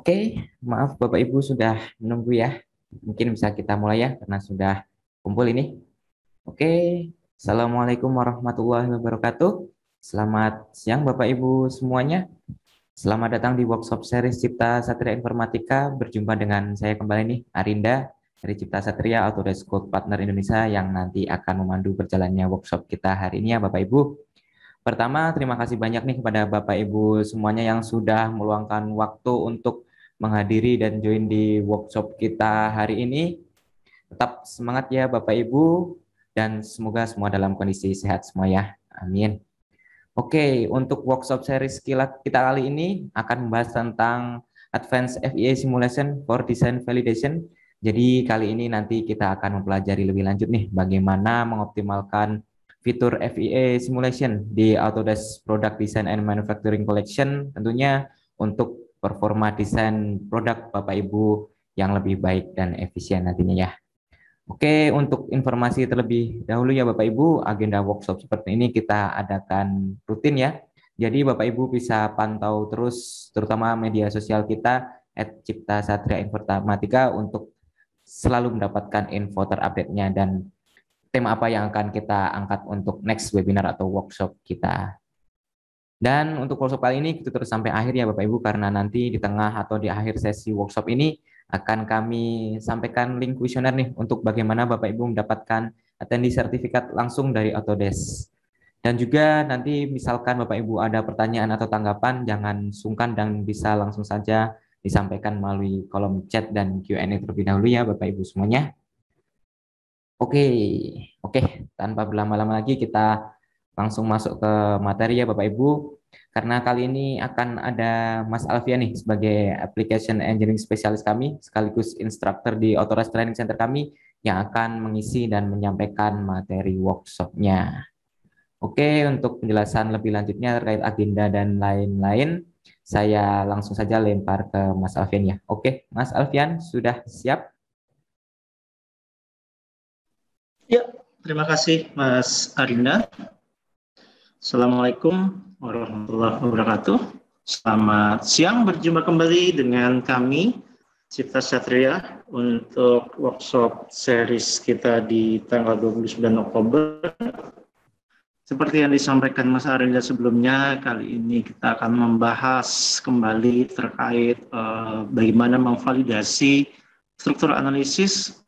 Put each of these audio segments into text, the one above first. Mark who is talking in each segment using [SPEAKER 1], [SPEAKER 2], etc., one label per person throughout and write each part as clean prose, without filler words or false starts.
[SPEAKER 1] Oke, maaf Bapak Ibu sudah menunggu ya. Mungkin bisa kita mulai ya karena sudah kumpul ini. Oke, Assalamualaikum warahmatullahi wabarakatuh. Selamat siang Bapak Ibu semuanya. Selamat datang di workshop series Cipta Satria Informatika. Berjumpa dengan saya kembali nih, Arinda dari Cipta Satria Autodesk Code Partner Indonesia yang nanti akan memandu berjalannya workshop kita hari ini ya Bapak Ibu. Pertama, terima kasih banyak nih kepada Bapak Ibu semuanya yang sudah meluangkan waktu untuk menghadiri dan join di workshop kita hari ini. Tetap semangat ya Bapak Ibu dan semoga semua dalam kondisi sehat semua ya. Amin. Oke, untuk workshop series kita kali ini akan membahas tentang Advanced FEA Simulation for Design Validation. Jadi kali ini nanti kita akan mempelajari lebih lanjut nih bagaimana mengoptimalkan fitur FEA Simulation di Autodesk Product Design and Manufacturing Collection tentunya untuk performa desain produk Bapak Ibu yang lebih baik dan efisien nantinya ya. Oke, untuk informasi terlebih dahulu ya Bapak Ibu, agenda workshop seperti ini kita adakan rutin ya. Jadi Bapak Ibu bisa pantau terus terutama media sosial kita @ciptasatria informatika untuk selalu mendapatkan info terupdate-nya dan tema apa yang akan kita angkat untuk next webinar atau workshop kita. Dan untuk workshop kali ini kita terus sampai akhir ya Bapak Ibu karena nanti di tengah atau di akhir sesi workshop ini akan kami sampaikan link kuesioner nih untuk bagaimana Bapak Ibu mendapatkan attendee sertifikat langsung dari Autodesk. Dan juga nanti misalkan Bapak Ibu ada pertanyaan atau tanggapan jangan sungkan dan bisa langsung saja disampaikan melalui kolom chat dan Q&A terlebih dahulu ya Bapak Ibu semuanya. Oke, oke, tanpa berlama-lama lagi kita langsung masuk ke materi ya Bapak Ibu. Karena kali ini akan ada Mas Alfian nih sebagai Application Engineering Specialist kami, sekaligus instruktur di Autodesk Training Center kami yang akan mengisi dan menyampaikan materi workshopnya. Oke, untuk penjelasan lebih lanjutnya terkait agenda dan lain-lain, saya langsung saja lempar ke Mas Alfian ya. Oke, Mas Alfian sudah siap?
[SPEAKER 2] Ya, terima kasih Mas Arinda. Assalamualaikum warahmatullahi wabarakatuh. Selamat siang, berjumpa kembali dengan kami, Cipta Satria, untuk workshop series kita di tanggal 29 Oktober. Seperti yang disampaikan Mas Arinda sebelumnya, kali ini kita akan membahas kembali terkait bagaimana memvalidasi struktur analisis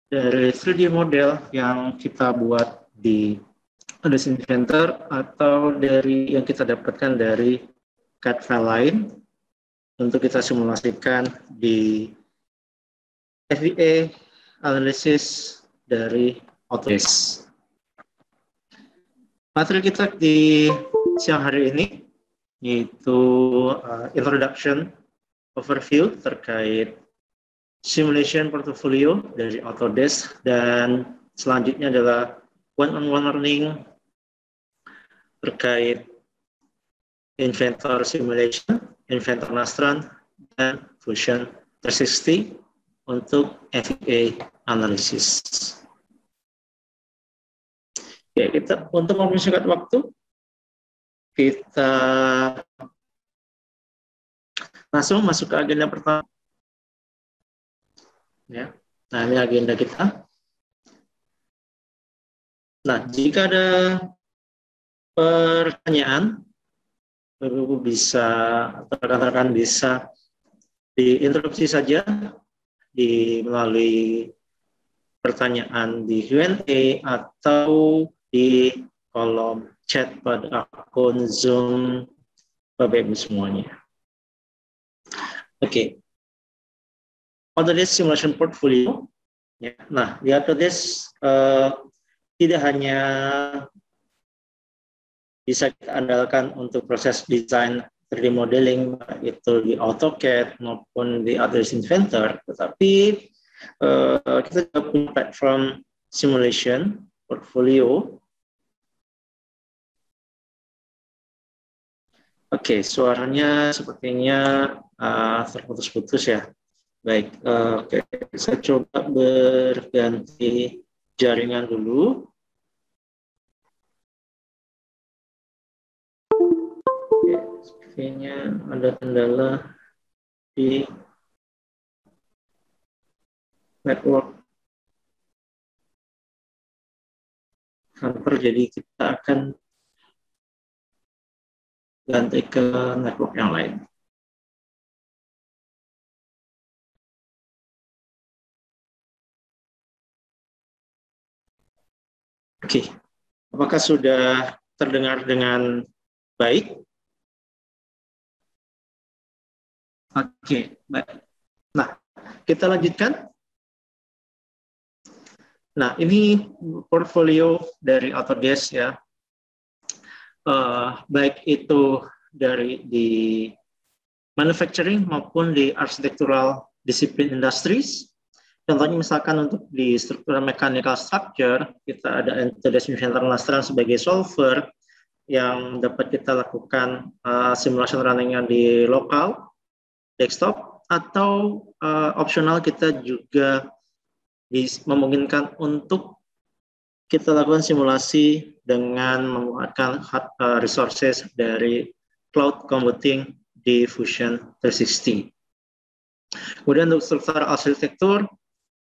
[SPEAKER 2] dari 3D model yang kita buat di Autodesk Inventor atau dari yang kita dapatkan dari CAD file lain untuk kita simulasikan di FEA analisis dari Autodesk. Materi kita di siang hari ini yaitu introduction overview terkait simulation portfolio dari Autodesk, dan selanjutnya adalah one-on-one learning terkait Inventor Simulation, Inventor Nastran, dan Fusion 360 untuk FEA Analysis. Oke, kita untuk mempersingkat waktu, kita langsung masuk ke agenda pertama. Ya, nah ini agenda kita. Nah, jika ada pertanyaan, Bapak-Ibu bisa, atau rekan-rekan bisa diinterupsi saja melalui pertanyaan di Q&A atau di kolom chat pada akun Zoom Bapak-Ibu semuanya. Oke. Autodesk Simulation Portfolio. Ya. Nah, di Autodesk tidak hanya bisa kita andalkan untuk proses desain 3D modeling, itu di AutoCAD maupun di Autodesk Inventor, tetapi kita juga punya platform simulation portfolio. Oke, suaranya sepertinya terputus-putus ya. Baik, oke, saya coba berganti jaringan dulu. Oke, sepertinya ada kendala di network hunter. Jadi kita akan ganti ke network yang lain. Oke, apakah sudah terdengar dengan baik? Oke, baik. Nah, kita lanjutkan. Nah, ini portfolio dari Autodesk ya. Baik itu dari di manufacturing maupun di architectural discipline industries. Contohnya misalkan untuk di struktur mechanical structure, kita ada Autodesk Inventor Nastran sebagai solver yang dapat kita lakukan simulation runningnya di lokal, desktop, atau opsional kita juga memungkinkan untuk kita lakukan simulasi dengan menggunakan resources dari cloud computing di Fusion 360. Kemudian untuk struktur arsitektur,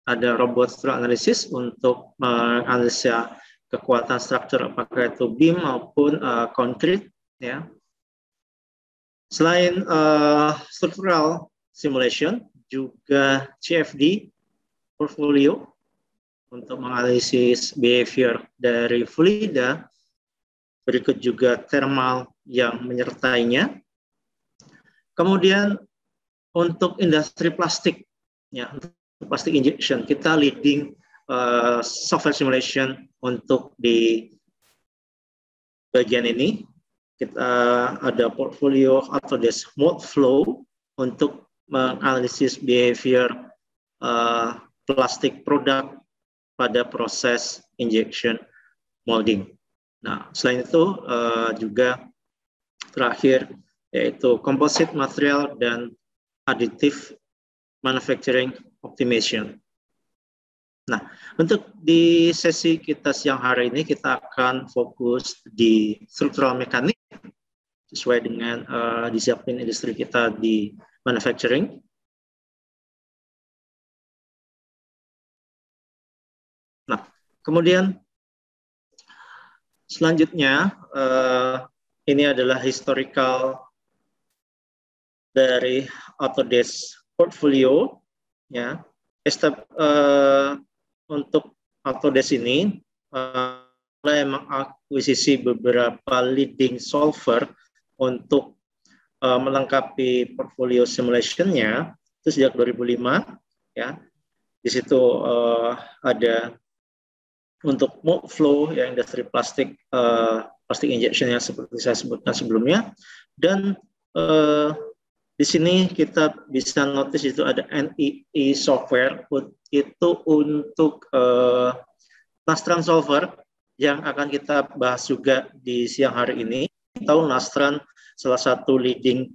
[SPEAKER 2] ada robot structural analysis untuk menganalisa kekuatan struktur apakah itu beam maupun konkrit ya. Selain structural simulation, juga CFD portfolio untuk menganalisis behavior dari fluida, berikut juga thermal yang menyertainya. Kemudian untuk industri plastik ya, plastic injection, kita leading software simulation untuk di bagian ini. Kita ada portfolio Autodesk Moldflow untuk menganalisis behavior plastik produk pada proses injection molding. Nah, selain itu juga terakhir yaitu composite material dan additive manufacturing optimization. Nah, untuk di sesi kita siang hari ini kita akan fokus di struktural mekanik sesuai dengan disiplin industri kita di manufacturing. Nah, kemudian selanjutnya ini adalah historical dari Autodesk portfolio ya. Untuk Autodesk ini mulai mengakuisisi beberapa leading solver untuk melengkapi portfolio simulation-nya itu sejak 2005 ya. Di situ ada untuk Moldflow ya, industri plastik plastic injection yang seperti saya sebutkan sebelumnya, dan di sini kita bisa notice itu ada NEE software itu untuk Nastran solver yang akan kita bahas juga di siang hari ini. Kita tahu Nastran salah satu leading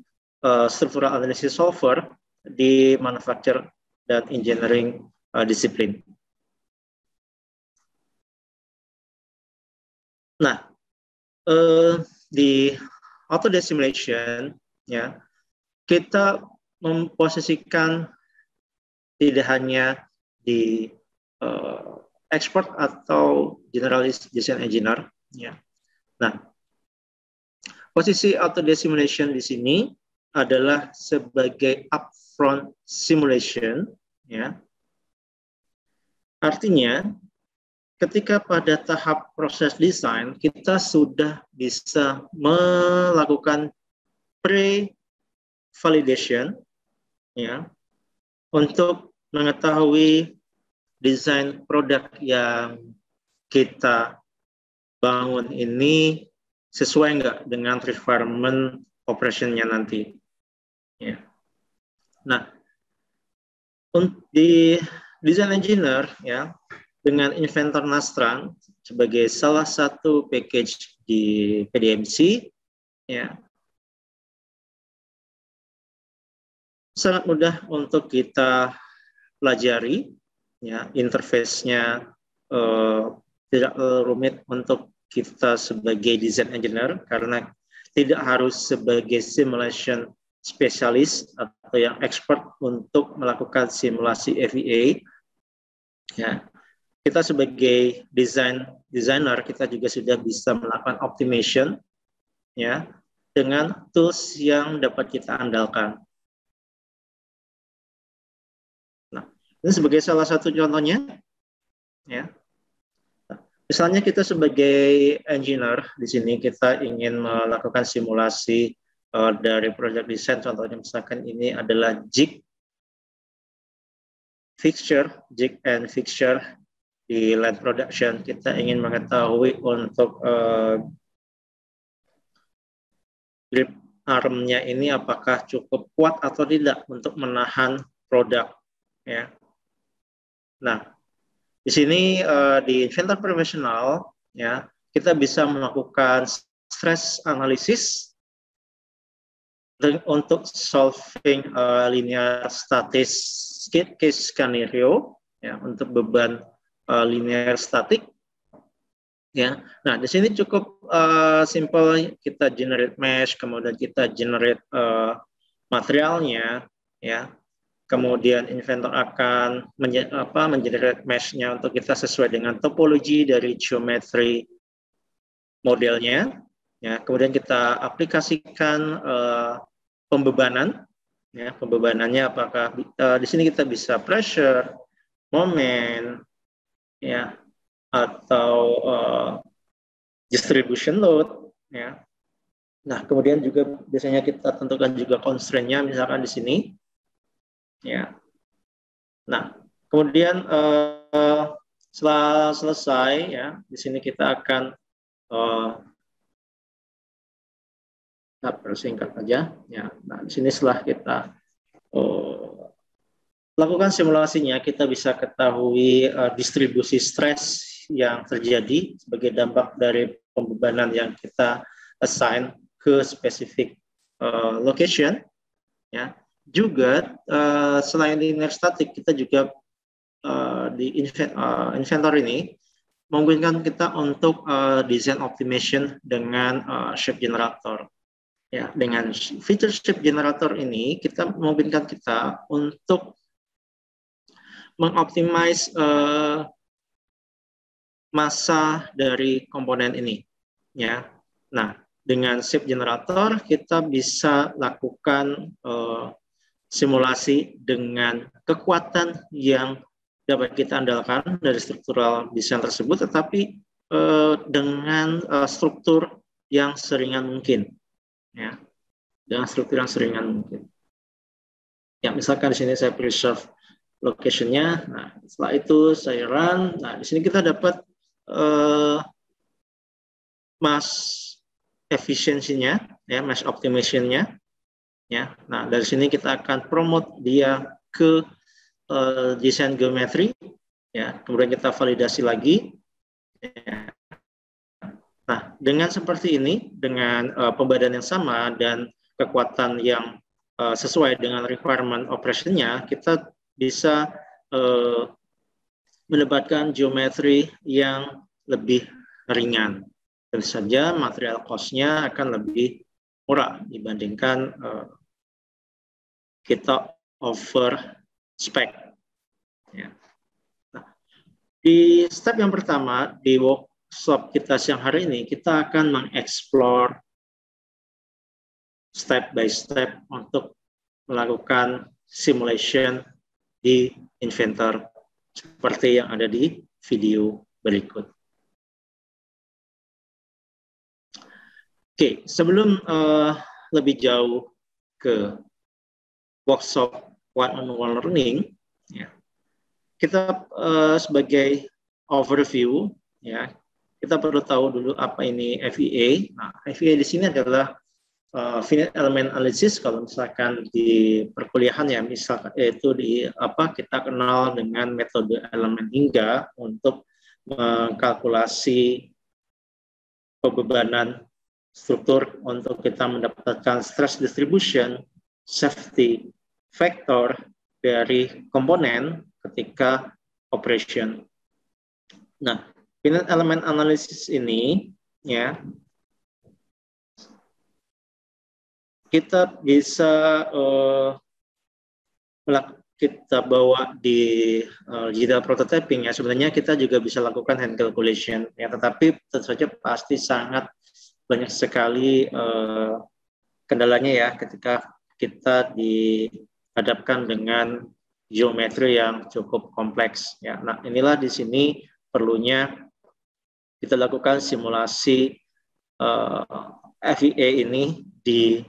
[SPEAKER 2] structural analysis solver di manufacture dan engineering disiplin. Nah, di Autodesk Simulation ya, kita memposisikan tidak hanya di expert atau generalist design engineer ya. Nah, posisi Autodesk Simulation di sini adalah sebagai upfront simulation ya. Artinya ketika pada tahap proses desain kita sudah bisa melakukan pre-validation ya untuk mengetahui desain produk yang kita bangun ini sesuai nggak dengan requirement operation-nya nanti. Ya. Nah, di design engineer ya dengan Inventor Nastran sebagai salah satu package di PDMC ya, sangat mudah untuk kita pelajari ya, interface-nya tidak rumit untuk kita sebagai design engineer karena tidak harus sebagai simulation spesialis atau yang expert untuk melakukan simulasi FEA. Ya, kita sebagai designer kita juga sudah bisa melakukan optimization ya dengan tools yang dapat kita andalkan. Nah, ini sebagai salah satu contohnya ya. Misalnya kita sebagai engineer di sini kita ingin melakukan simulasi dari project design, contohnya misalkan ini adalah jig and fixture di line production. Kita ingin mengetahui untuk grip armnya ini apakah cukup kuat atau tidak untuk menahan produk ya. Nah, di sini di Inventor Professional ya, kita bisa melakukan stress analysis untuk solving linear static case scenario ya, untuk beban linear statik ya. Nah, di sini cukup simple, kita generate mesh, kemudian kita generate materialnya ya. Kemudian inventor akan mengenerate mesh-nya untuk kita sesuai dengan topologi dari geometri modelnya. Ya, kemudian kita aplikasikan pembebanan. Ya, pembebanannya apakah di sini kita bisa pressure, moment, ya, atau distribution load. Ya. Nah, kemudian juga biasanya kita tentukan juga constraint-nya, misalkan di sini. Ya. Nah, kemudian setelah selesai ya, di sini kita akan persingkat aja ya. Nah, di sini setelah kita lakukan simulasinya, kita bisa ketahui distribusi stres yang terjadi sebagai dampak dari pembebanan yang kita assign ke spesifik location ya. Juga selain linear static, kita juga di inventor ini memungkinkan kita untuk design optimization dengan shape generator. Ya, dengan feature shape generator ini kita memungkinkan kita untuk mengoptimize massa dari komponen ini. Ya, nah dengan shape generator kita bisa lakukan simulasi dengan kekuatan yang dapat kita andalkan dari struktural desain tersebut, tetapi dengan struktur yang seringan mungkin, ya, dengan struktur yang seringan mungkin. Ya, misalkan di sini saya preserve location-nya. Nah, setelah itu saya run. Nah, di sini kita dapat mass efisiensinya, ya, mass optimization-nya. Ya, nah dari sini kita akan promote dia ke desain geometri, ya, kemudian kita validasi lagi. Ya. Nah, dengan seperti ini, dengan pembadan yang sama dan kekuatan yang sesuai dengan requirement operation-nya, kita bisa mendapatkan geometri yang lebih ringan. Tentu saja material cost-nya akan lebih murah dibandingkan kita over spec. Ya. Nah, di step yang pertama di workshop kita siang hari ini, kita akan mengeksplor step by step untuk melakukan simulation di Inventor seperti yang ada di video berikut. Oke, sebelum lebih jauh ke workshop one-on-one learning, ya, kita sebagai overview, ya, kita perlu tahu dulu apa ini FEA. Nah, FEA di sini adalah finite element analysis. Kalau misalkan di perkuliahan ya, misalkan itu di kita kenal dengan metode elemen hingga untuk mengkalkulasi pembebanan struktur untuk kita mendapatkan stress distribution, safety factor dari komponen ketika operation. Nah, finite element analysis ini ya kita bisa kita bawa di digital prototyping ya, sebenarnya kita juga bisa lakukan hand calculation ya, tetapi tentu saja pasti sangat banyak sekali kendalanya ya ketika kita dihadapkan dengan geometri yang cukup kompleks ya. Nah, inilah di sini perlunya kita lakukan simulasi FEA ini di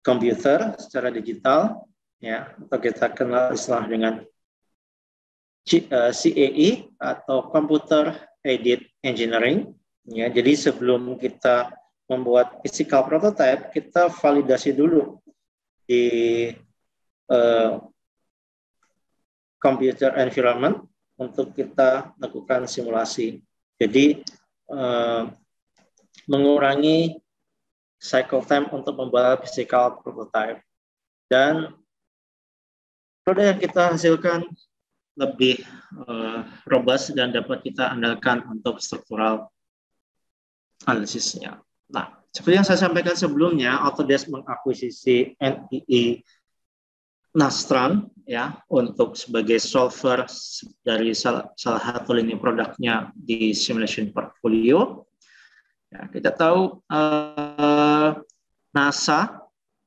[SPEAKER 2] komputer secara digital ya, atau kita kenal istilah dengan CAE atau Computer Aided Engineering ya. Jadi sebelum kita membuat physical prototype, kita validasi dulu di computer environment untuk kita lakukan simulasi. Jadi mengurangi cycle time untuk membuat physical prototype, dan produk yang kita hasilkan lebih robust dan dapat kita andalkan untuk struktural analisisnya. Nah, seperti yang saya sampaikan sebelumnya, Autodesk mengakuisisi NII Nastran ya untuk sebagai solver dari salah satu lini produknya di simulation portfolio. Ya, kita tahu NASA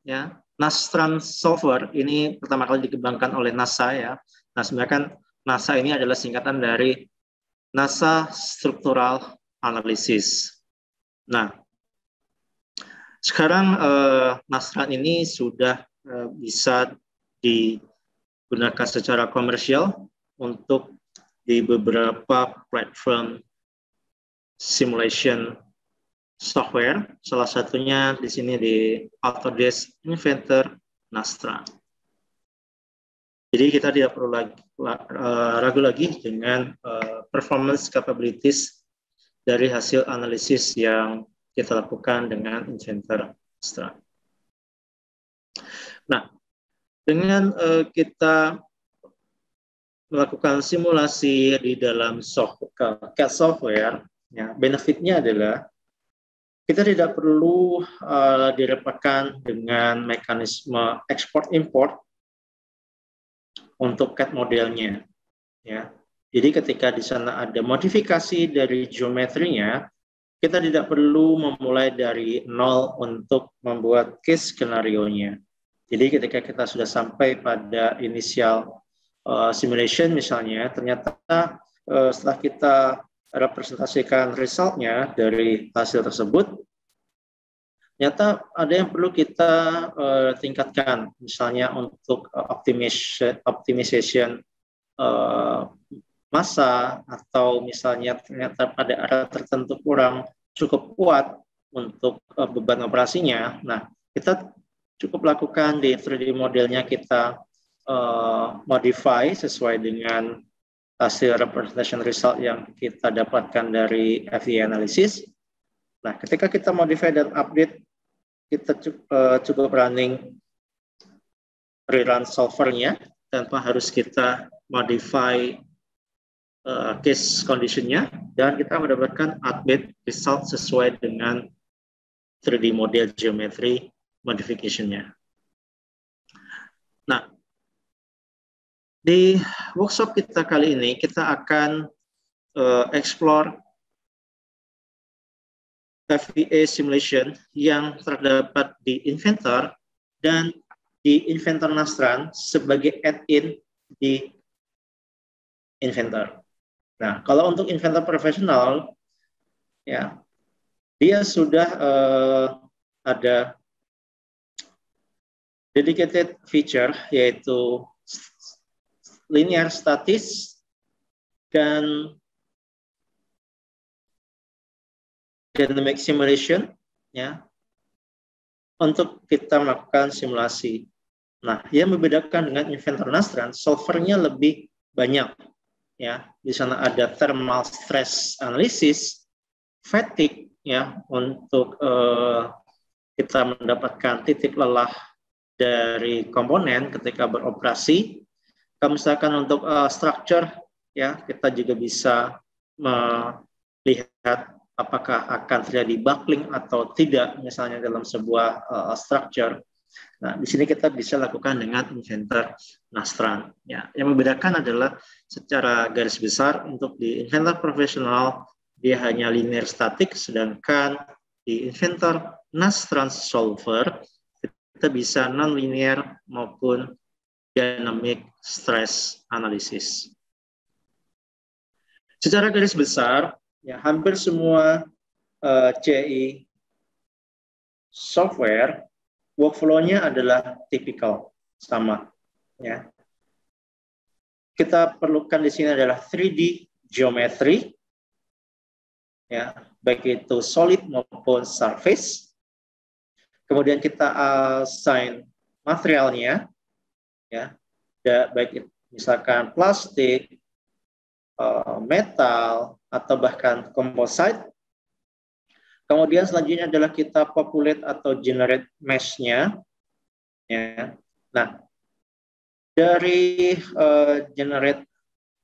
[SPEAKER 2] ya, Nastran Solver ini pertama kali dikembangkan oleh NASA ya. Nah, sebenarnya kan NASA ini adalah singkatan dari NASA Structural Analysis. Nah, sekarang Nastran ini sudah bisa digunakan secara komersial untuk di beberapa platform simulation software, salah satunya di sini di Autodesk Inventor Nastran. Jadi kita tidak perlu ragu lagi dengan performance capabilities dari hasil analisis yang kita lakukan dengan Inventor Nastran. Nah, dengan kita melakukan simulasi di dalam CAD software, ya, benefitnya adalah kita tidak perlu direpotkan dengan mekanisme ekspor-import untuk CAD modelnya. Ya. Jadi ketika di sana ada modifikasi dari geometrinya, kita tidak perlu memulai dari nol untuk membuat case skenario-nya. Jadi ketika kita sudah sampai pada initial simulation misalnya, ternyata setelah kita representasikan resultnya dari hasil tersebut, ternyata ada yang perlu kita tingkatkan, misalnya untuk optimization massa, atau misalnya ternyata pada area tertentu kurang cukup kuat untuk beban operasinya. Nah, kita cukup lakukan di 3D modelnya, kita modify sesuai dengan hasil representation result yang kita dapatkan dari FEA analysis. Nah, ketika kita modify dan update, kita cukup running rerun solvernya tanpa harus kita modify case conditionnya, dan kita mendapatkan update result sesuai dengan 3D model geometry modification-nya. Nah, di workshop kita kali ini, kita akan explore FEA simulation yang terdapat di Inventor dan di Inventor Nastran sebagai add-in di Inventor. Nah, kalau untuk Inventor profesional, ya, dia sudah ada dedicated feature, yaitu linear statis dan dynamic simulation, ya, untuk kita melakukan simulasi. Nah, yang membedakan dengan Inventor Nastran, solvernya lebih banyak, ya. Di sana ada thermal stress analysis, fatigue, ya, untuk kita mendapatkan titik lelah dari komponen ketika beroperasi. Kalau misalkan untuk structure, ya, kita juga bisa melihat apakah akan terjadi buckling atau tidak, misalnya dalam sebuah structure. Nah, di sini kita bisa lakukan dengan Inventor Nastran. Ya, yang membedakan adalah secara garis besar untuk di Inventor profesional dia hanya linear static, sedangkan di Inventor Nastran Solver kita bisa non-linear maupun dynamic stress analysis. Secara garis besar, ya hampir semua CI software workflow-nya adalah tipikal sama. Ya. Kita perlukan di sini adalah 3D geometry, ya, baik itu solid maupun surface. Kemudian kita assign materialnya, ya, baik itu misalkan plastik, metal, atau bahkan composite. Kemudian selanjutnya adalah kita populate atau generate mesh-nya. Ya. Nah, dari generate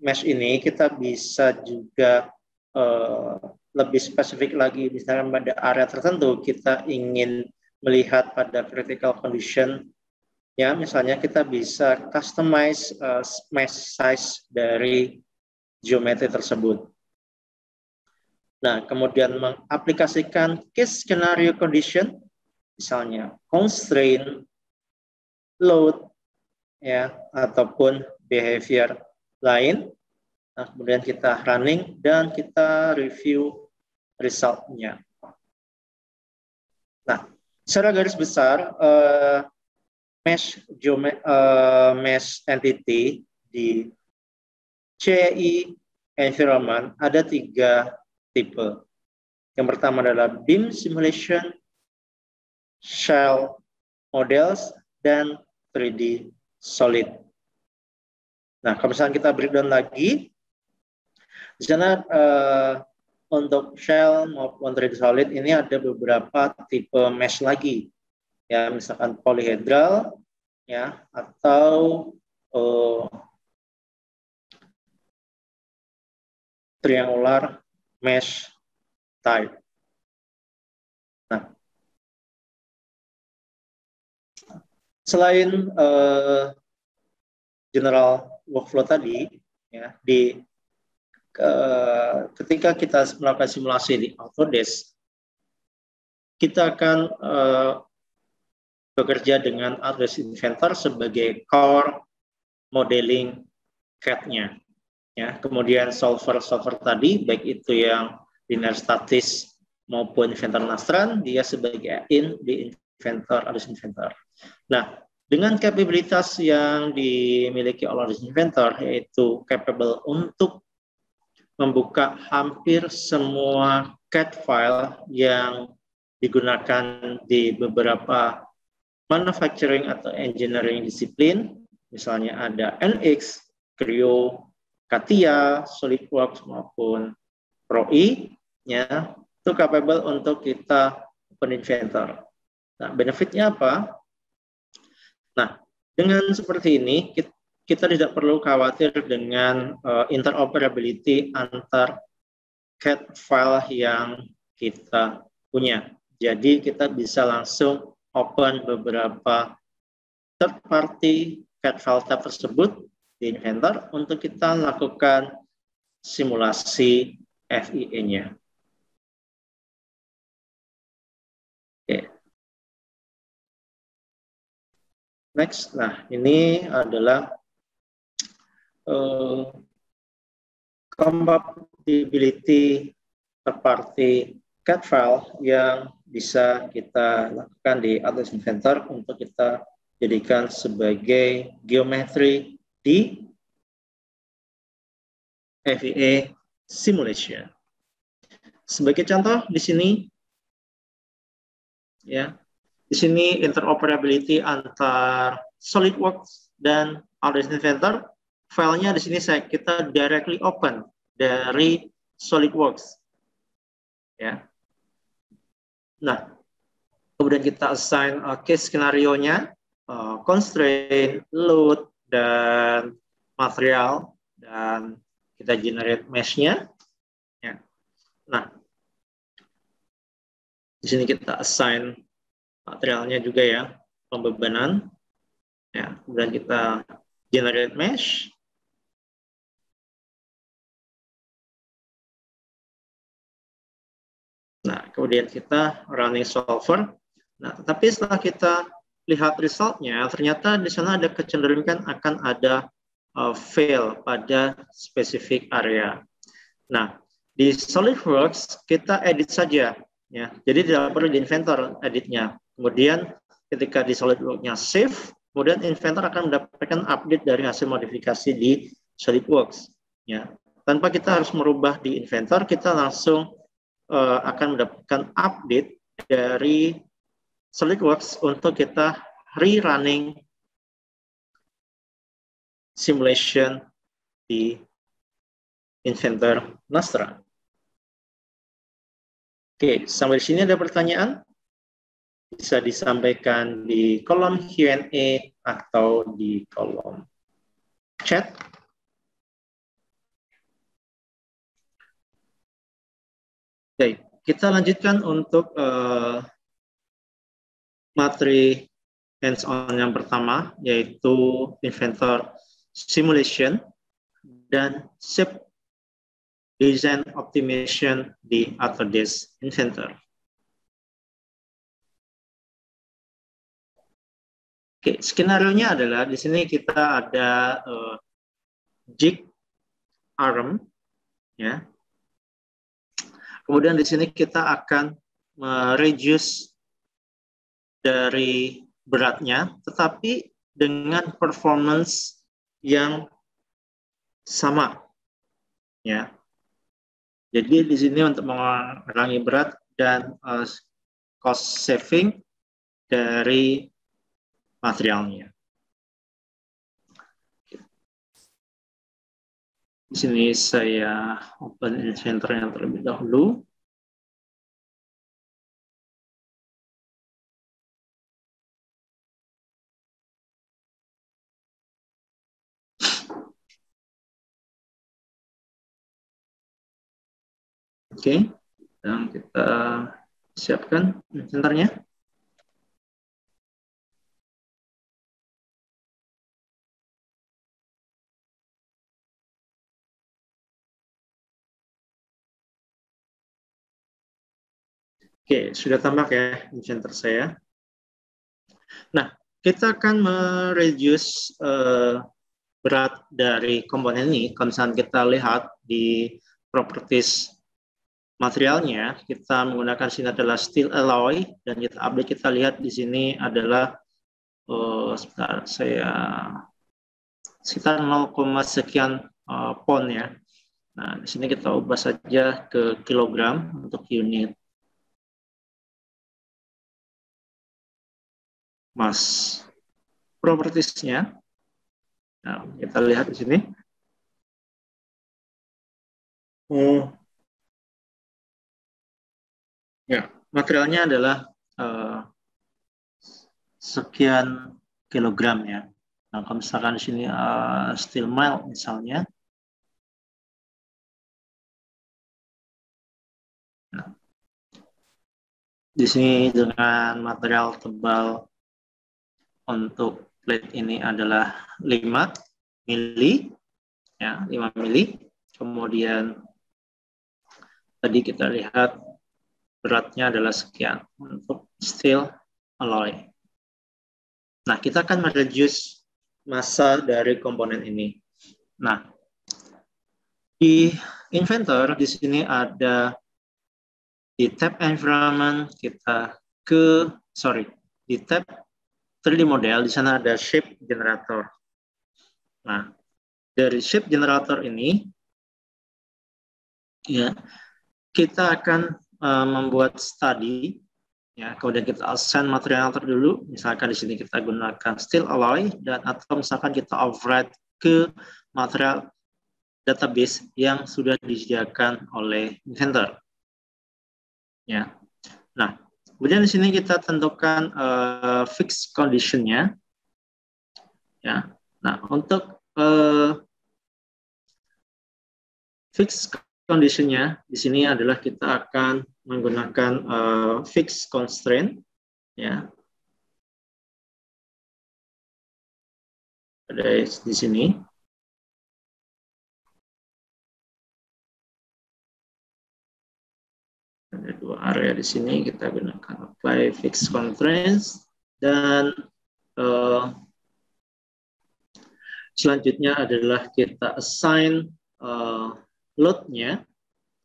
[SPEAKER 2] mesh ini kita bisa juga lebih spesifik lagi, misalnya pada area tertentu kita ingin melihat pada critical condition, ya misalnya kita bisa customize mesh size dari geometri tersebut. Nah, kemudian mengaplikasikan case scenario condition, misalnya constraint, load, ya, ataupun behavior lain. Nah, kemudian kita running dan kita review result-nya. Nah, secara garis besar, mesh entity di CI environment ada 3 tipe. Yang pertama adalah BIM simulation, shell models, dan 3D solid. Nah, kalau misalnya kita breakdown lagi, di sana untuk shell maupun 3D solid ini ada beberapa tipe mesh lagi, ya misalkan polyhedral, ya atau triangular mesh type. Nah, selain general workflow tadi, ya ketika kita melakukan simulasi di Autodesk, kita akan bekerja dengan Autodesk Inventor sebagai core modeling CAD-nya. Ya, kemudian solver tadi, baik itu yang linear statis maupun Inventor Nastran, dia sebagai in di Autodesk Inventor. Nah, dengan kapabilitas yang dimiliki oleh Autodesk Inventor, yaitu capable untuk membuka hampir semua CAD file yang digunakan di beberapa manufacturing atau engineering disiplin, misalnya ada NX, Creo, CATIA, SolidWorks maupun Pro-E, ya, itu capable untuk kita open Inventor. Nah, benefitnya apa? Nah, dengan seperti ini kita tidak perlu khawatir dengan interoperability antar CAD file yang kita punya. Jadi kita bisa langsung open beberapa third party CAD file tab tersebut di Inventor untuk kita lakukan simulasi FEA-nya. Oke. Next, nah ini adalah compatibility third party CAD file yang bisa kita lakukan di Autodesk Inventor untuk kita jadikan sebagai geometri di FEA simulation. Sebagai contoh di sini, ya, di sini interoperability antar SolidWorks dan Autodesk Inventor. Filenya di sini kita directly open dari SolidWorks. Ya. Nah, kemudian kita assign case skenario-nya, constraint, load, dan material, dan kita generate mesh-nya. Ya. Nah, di sini kita assign materialnya juga ya. pembebanan. Ya, kemudian kita generate mesh. Nah, kemudian kita running solver. Nah, tetapi setelah kita lihat resultnya, ternyata di sana ada kecenderungan akan ada fail pada spesifik area. Nah, di SolidWorks kita edit saja, ya. Jadi tidak perlu di Inventor editnya. Kemudian ketika di SolidWorks-nya save, kemudian Inventor akan mendapatkan update dari hasil modifikasi di SolidWorks. Ya. Tanpa kita harus merubah di Inventor, kita langsung akan mendapatkan update dari SolidWorks untuk kita rerunning simulation di Inventor Nostra. Oke, sampai di sini ada pertanyaan? Bisa disampaikan di kolom Q&A atau di kolom chat. Oke, kita lanjutkan untuk materi hands-on yang pertama, yaitu Inventor Simulation dan Shape Design Optimization di Autodesk Inventor. Oke, skenario-nya adalah di sini kita ada jig arm, ya. Kemudian di sini kita akan mereduce dari beratnya, tetapi dengan performance yang sama, ya. Jadi di sini untuk mengurangi berat dan cost saving dari materialnya. Di sini saya open Inventor yang terlebih dahulu. Oke, dan kita siapkan Inventornya. Oke, sudah tampak ya Inventor saya. Nah, kita akan mereduce berat dari komponen ini. Kalau misalnya kita lihat di properties materialnya, kita menggunakan sini adalah steel alloy, dan kita update, kita lihat di sini adalah sebentar, saya sekitar 0, sekian pound ya. Nah, di sini kita ubah saja ke kilogram untuk unit mass properties-nya. Nah, kita lihat di sini. Ya, materialnya adalah sekian kilogram ya. Nah, kalau misalkan di sini steel mild misalnya, nah, di sini dengan material tebal untuk plate ini adalah 5 mili, ya 5 mili. Kemudian tadi kita lihat beratnya adalah sekian untuk steel alloy. Nah, kita akan mereduce massa dari komponen ini. Nah, di Inventor di sini ada di tab environment, kita di tab 3D model, di sana ada shape generator. Nah, dari shape generator ini ya kita akan membuat study, ya. Kemudian kita assign material dulu, misalkan di sini kita gunakan steel alloy, dan atau misalkan kita override ke material database yang sudah disediakan oleh Inventor. Ya. Nah, kemudian di sini kita tentukan fixed condition-nya. Ya. Nah, untuk fixed condition-nya di sini adalah kita akan menggunakan fixed constraint, ya. ada di sini. Ada dua area di sini, kita gunakan apply fixed constraints, dan selanjutnya adalah kita assign load-nya,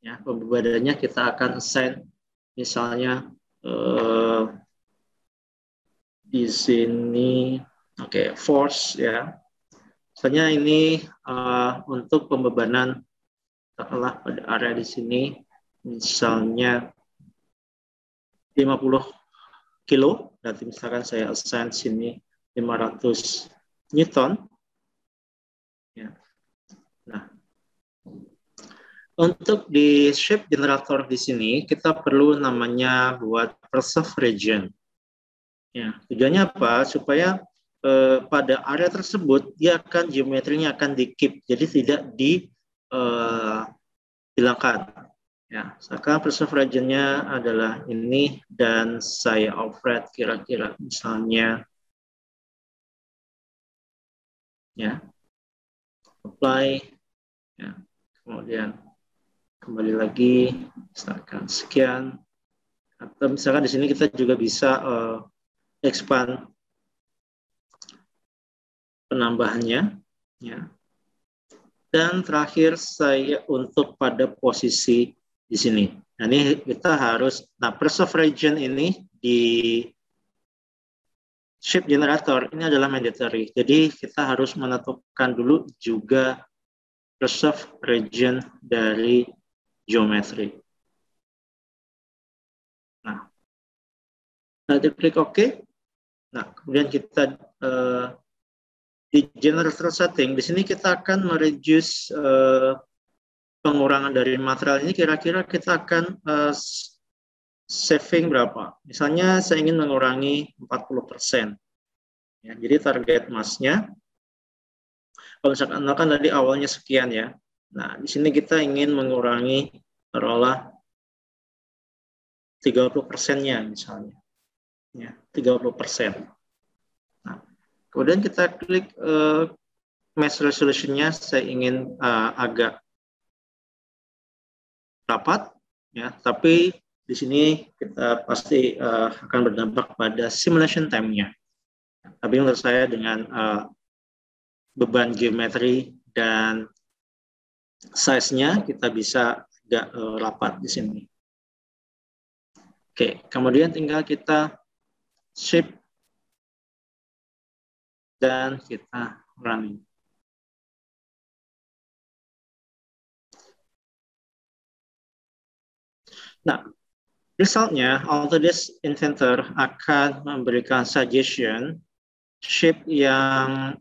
[SPEAKER 2] ya, pembebanannya kita akan assign misalnya di sini, oke, force ya. Misalnya ini untuk pembebanan katakanlah pada area di sini misalnya 50 kilo, nanti misalkan saya assign sini 500 Newton. Ya. Nah, untuk di shape generator di sini kita perlu namanya buat preserve region. Ya, tujuannya apa? Supaya pada area tersebut dia akan geometrinya akan di-keep, jadi tidak dihilangkan. Ya, sekarang preserve region-nya adalah ini, dan saya override kira-kira misalnya, ya, apply, ya, kemudian kembali lagi, misalkan sekian, atau misalkan di sini kita juga bisa expand penambahannya, ya. Dan terakhir saya untuk pada posisi di sini. Nah, ini kita harus, nah, preserve region ini di shape generator ini adalah mandatory. Jadi kita harus menentukan dulu juga preserve region dari geometry. Nah, nanti klik OK. Nah, kemudian kita di generator setting, di sini kita akan mereduce pengurangan dari material ini, kira-kira kita akan saving berapa? Misalnya saya ingin mengurangi 40%. Ya, jadi target massnya, kalau misalkan tadi awalnya sekian ya. Nah, di sini kita ingin mengurangi taruhlah 30%-nya misalnya. Ya, 30%. Nah, kemudian kita klik mesh resolution-nya, saya ingin agak rapat, ya, tapi di sini kita pasti akan berdampak pada simulation time-nya. Tapi menurut saya dengan beban geometri dan size-nya kita bisa agak rapat di sini. Oke, kemudian tinggal kita shape dan kita running. Nah, resultnya Autodesk Inventor akan memberikan suggestion shape yang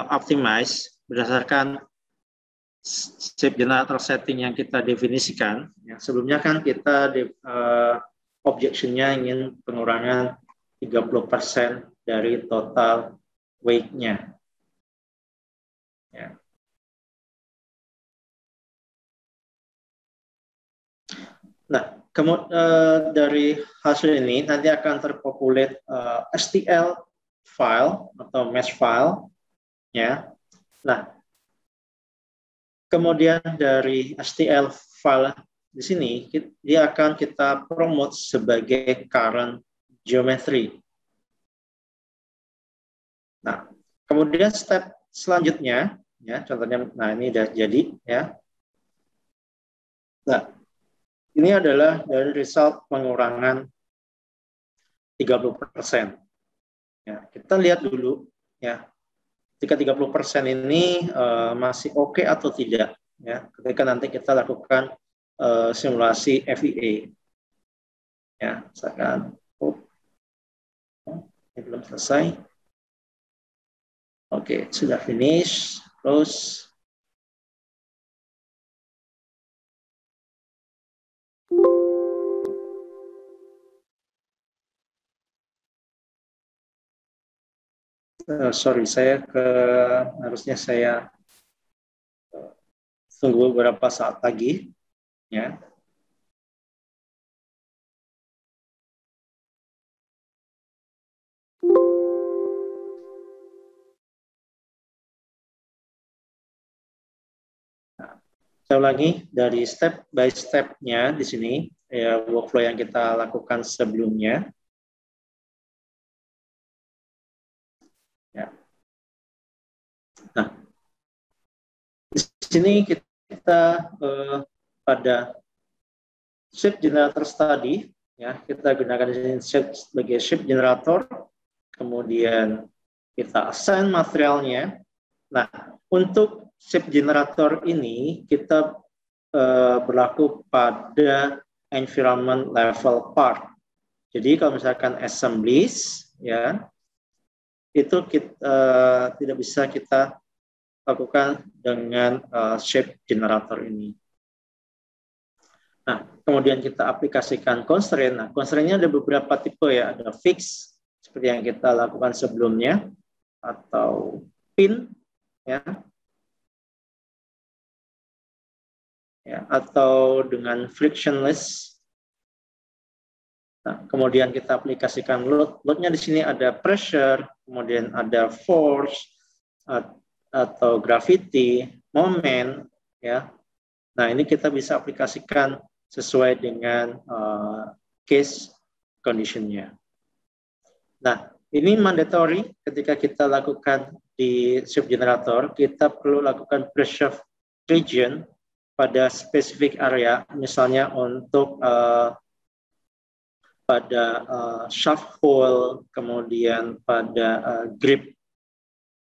[SPEAKER 2] optimize berdasarkan shape generator setting yang kita definisikan. Ya, sebelumnya kan kita objection-nya ingin pengurangan 30% dari total weight-nya. Ya. Nah, kemudian dari hasil ini nanti akan terpopulate STL file atau mesh file, ya. Nah, kemudian dari STL file di sini dia akan kita promote sebagai current geometry. Nah, kemudian step selanjutnya, ya, contohnya, nah ini udah jadi, ya. Nah, ini adalah dari result pengurangan 30%. Ya, kita lihat dulu, ya, ketika 30% ini masih oke atau tidak, ya, ketika nanti kita lakukan simulasi FEA. Ya, misalkan, ini belum selesai. Oke, sudah finish, close. Sorry, harusnya saya tunggu beberapa saat lagi, ya. Saya ulangi dari step by step-nya di sini, ya, workflow yang kita lakukan sebelumnya. Ya. Nah, di sini kita pada shape generator study, ya, kita gunakan di sini sebagai shape generator, kemudian kita assign materialnya. Nah, untuk shape generator ini kita berlaku pada environment level part. Jadi kalau misalkan assemblies, ya, itu kita, tidak bisa kita lakukan dengan shape generator ini. Nah, kemudian kita aplikasikan constraint. Nah, constraint-nya ada beberapa tipe, ya, ada fix seperti yang kita lakukan sebelumnya, atau pin, ya, atau dengan frictionless. Nah, kemudian kita aplikasikan load. Load-nya di sini ada pressure, kemudian ada force atau gravity, moment, ya. Nah, ini kita bisa aplikasikan sesuai dengan case condition-nya. Nah, ini mandatory ketika kita lakukan di shape generator, kita perlu lakukan pressure region pada spesifik area, misalnya untuk pada shaft hole, kemudian pada grip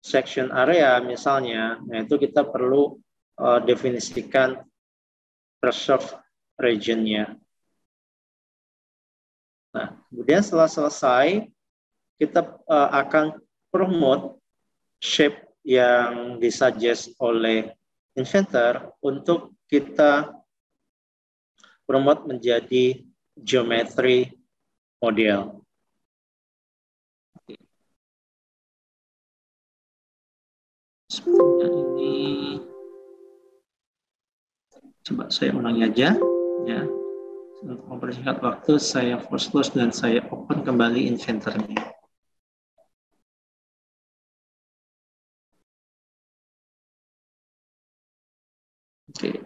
[SPEAKER 2] section area misalnya. Nah, itu kita perlu definisikan pressure region-nya. Nah, kemudian setelah selesai, kita akan promote shape yang disuggest oleh inventor untuk kita promote menjadi geometry model. Sepertinya ini, coba saya ulangi aja, ya. Untuk mempersingkat waktu, saya force close dan saya open kembali inventornya. Oke.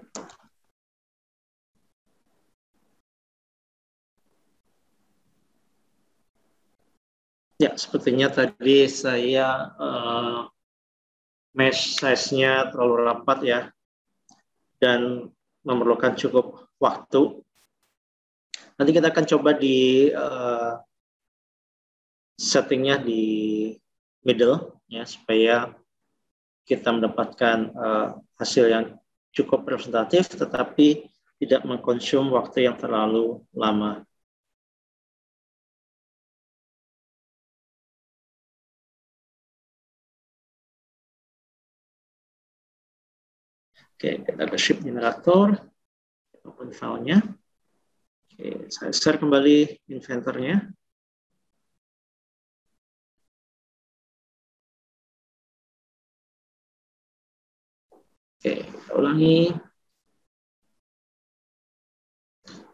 [SPEAKER 2] Ya, sepertinya tadi saya mesh size-nya terlalu rapat, ya, dan memerlukan cukup waktu. Nanti kita akan coba di settingnya di middle, ya, supaya kita mendapatkan hasil yang cukup representatif, tetapi tidak mengkonsum waktu yang terlalu lama. Oke, kita ke shape generator, open file-nya. Oke, saya share kembali inventornya. Oke, kita ulangi.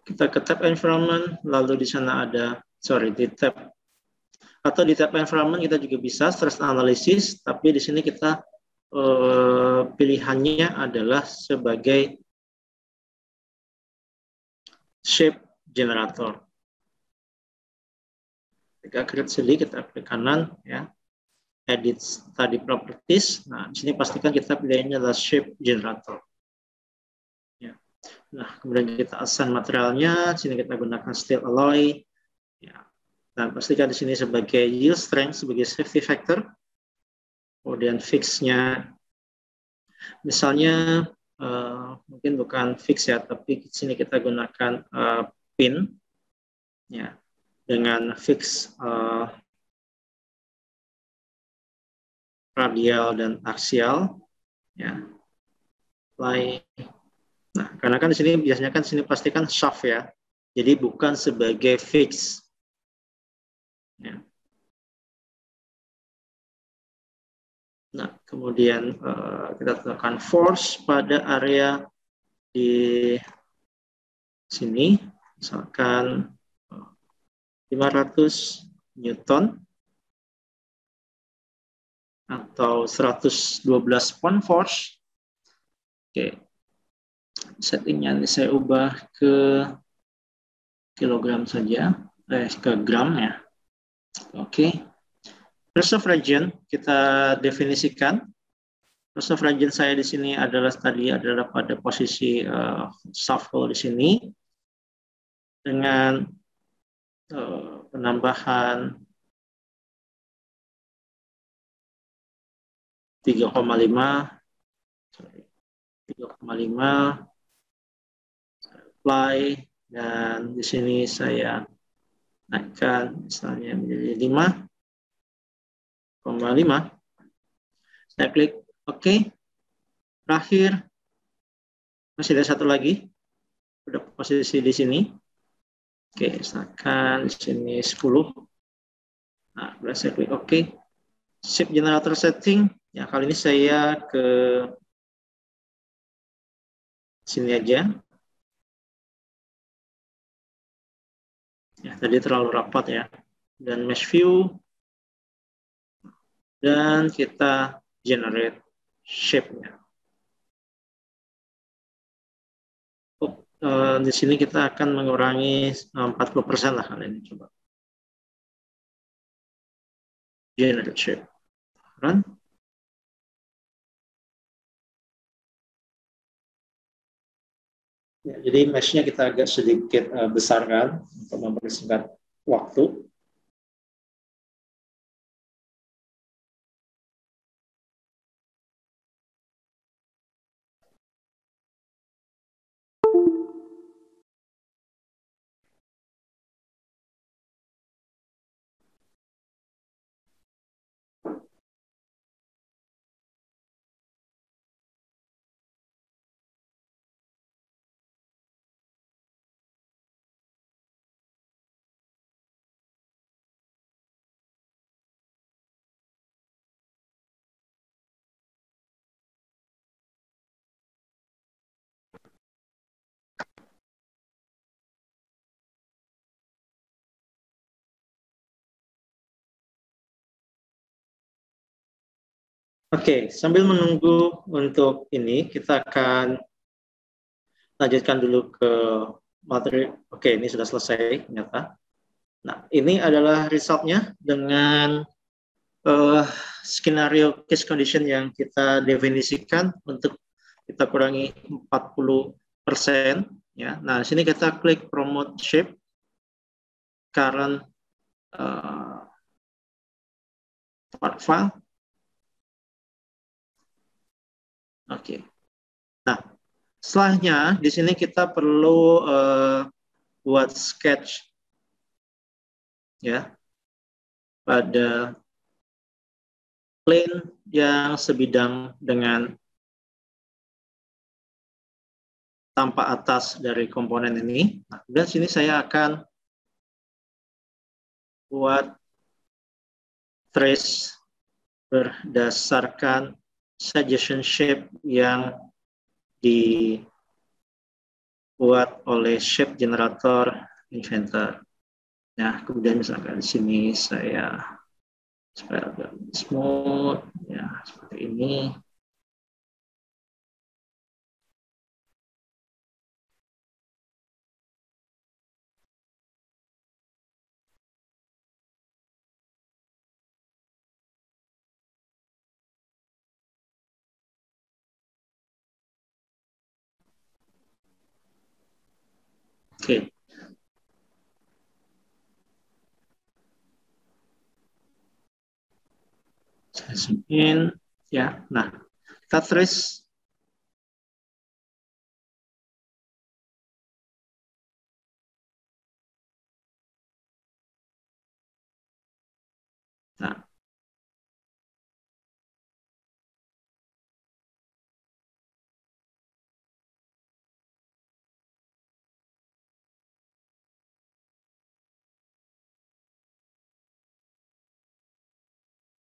[SPEAKER 2] Kita ke tab environment, lalu di sana ada, di tab, atau di tab environment kita juga bisa stress analysis, tapi di sini kita pilihannya adalah sebagai shape generator. Kita create sendiri, kita klik kanan, ya, edit study properties. Nah, di sini pastikan kita pilihannya adalah shape generator. Ya. Nah, kemudian kita assign materialnya. Di sini kita gunakan steel alloy. Ya. Dan pastikan di sini sebagai yield strength sebagai safety factor. Kemudian fix-nya, misalnya mungkin bukan fix, ya, tapi di sini kita gunakan pin, ya, dengan fix radial dan aksial, ya. Nah, karena kan di sini biasanya kan sini pastikan shaft, ya, jadi bukan sebagai fix, ya. Nah, kemudian kita tekan force pada area di sini, misalkan 500 Newton atau 112 pound force. Oke, settingnya ini saya ubah ke kilogram saja, ke gram ya. Oke. Rest of region kita definisikan. Rest of region saya di sini adalah pada posisi shuffle di sini dengan penambahan 3,5 apply, dan di sini saya naikkan misalnya menjadi 5,5. Saya klik OK. Terakhir masih ada satu lagi pada posisi di sini. Oke, misalkan di sini 10. Nah, saya klik OK. Shape generator setting. Ya, kali ini saya ke sini aja. Ya, tadi terlalu rapat ya. Dan mesh view. Dan kita generate shape-nya. Di sini kita akan mengurangi 40% lah kali ini. Coba. Generate shape. Run. Ya, jadi mesh-nya kita agak sedikit besarkan untuk mempersingkat waktu. Oke, sambil menunggu untuk ini, kita akan lanjutkan dulu ke materi. Oke, ini sudah selesai ternyata. Nah, ini adalah resultnya dengan skenario case condition yang kita definisikan untuk kita kurangi 40%. Ya. Nah, di sini kita klik promote shape current part file. Oke. Nah, setelahnya di sini kita perlu buat sketch ya pada plane yang sebidang dengan tampak atas dari komponen ini. Nah, dan sini saya akan buat trace berdasarkan suggestion shape yang dibuat oleh shape generator inventor. Nah, kemudian misalkan di sini saya supaya agak smooth, ya seperti ini. Oke. Saya zoom in, ya. Nah, kita trace.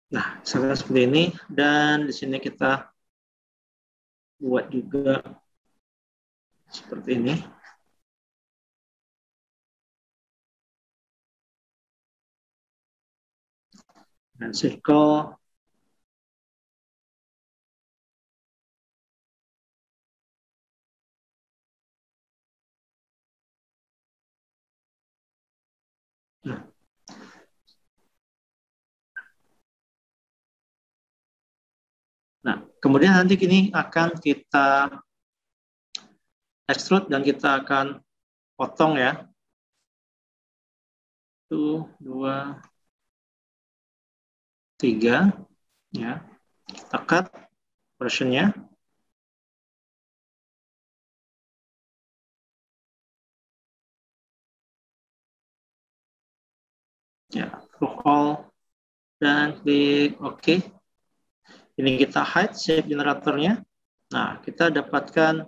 [SPEAKER 2] Nah, misalkan seperti ini, dan di sini kita buat juga seperti ini. Dan circle. Nah, kemudian nanti ini akan kita extrude dan kita akan potong ya. 1, 2, 3 ya. Kita cut portionnya. Ya, approve all dan klik OK. Ini kita hide shape generatornya. Nah, kita dapatkan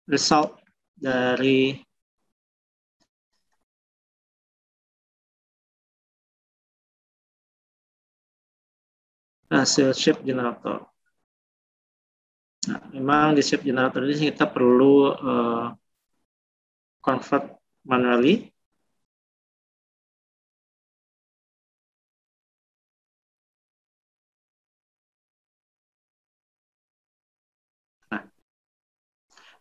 [SPEAKER 2] result dari hasil shape generator. Nah, memang di shape generator ini kita perlu convert manually. Nah,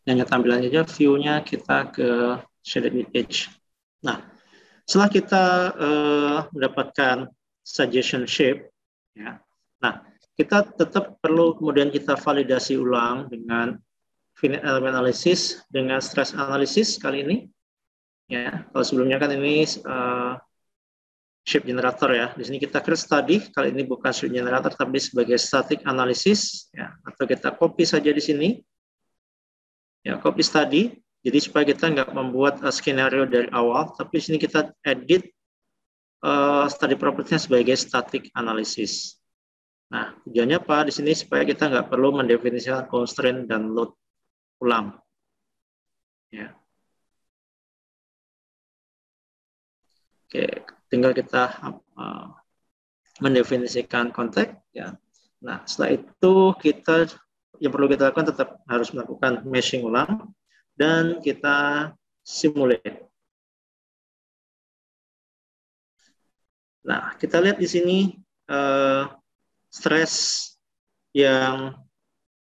[SPEAKER 2] yang tampilannya aja view-nya kita ke shaded edge. Nah, setelah kita mendapatkan suggestion shape, ya. Nah, kita tetap perlu kemudian kita validasi ulang dengan finite element analysis dengan stress analysis kali ini. Ya, kalau sebelumnya kan ini shape generator ya. Di sini kita create study, kali ini bukan shape generator tapi sebagai static analysis ya. Atau kita copy saja di sini. Ya, copy study. Jadi supaya kita nggak membuat skenario dari awal, tapi di sini kita edit study property-nya sebagai static analysis. Nah, tujuannya apa? Di sini supaya kita nggak perlu mendefinisikan constraint dan load ulang. Ya. Oke, tinggal kita mendefinisikan konteks. Ya. Nah, setelah itu kita yang perlu kita lakukan tetap harus melakukan meshing ulang dan kita simulate. Nah, kita lihat di sini stres yang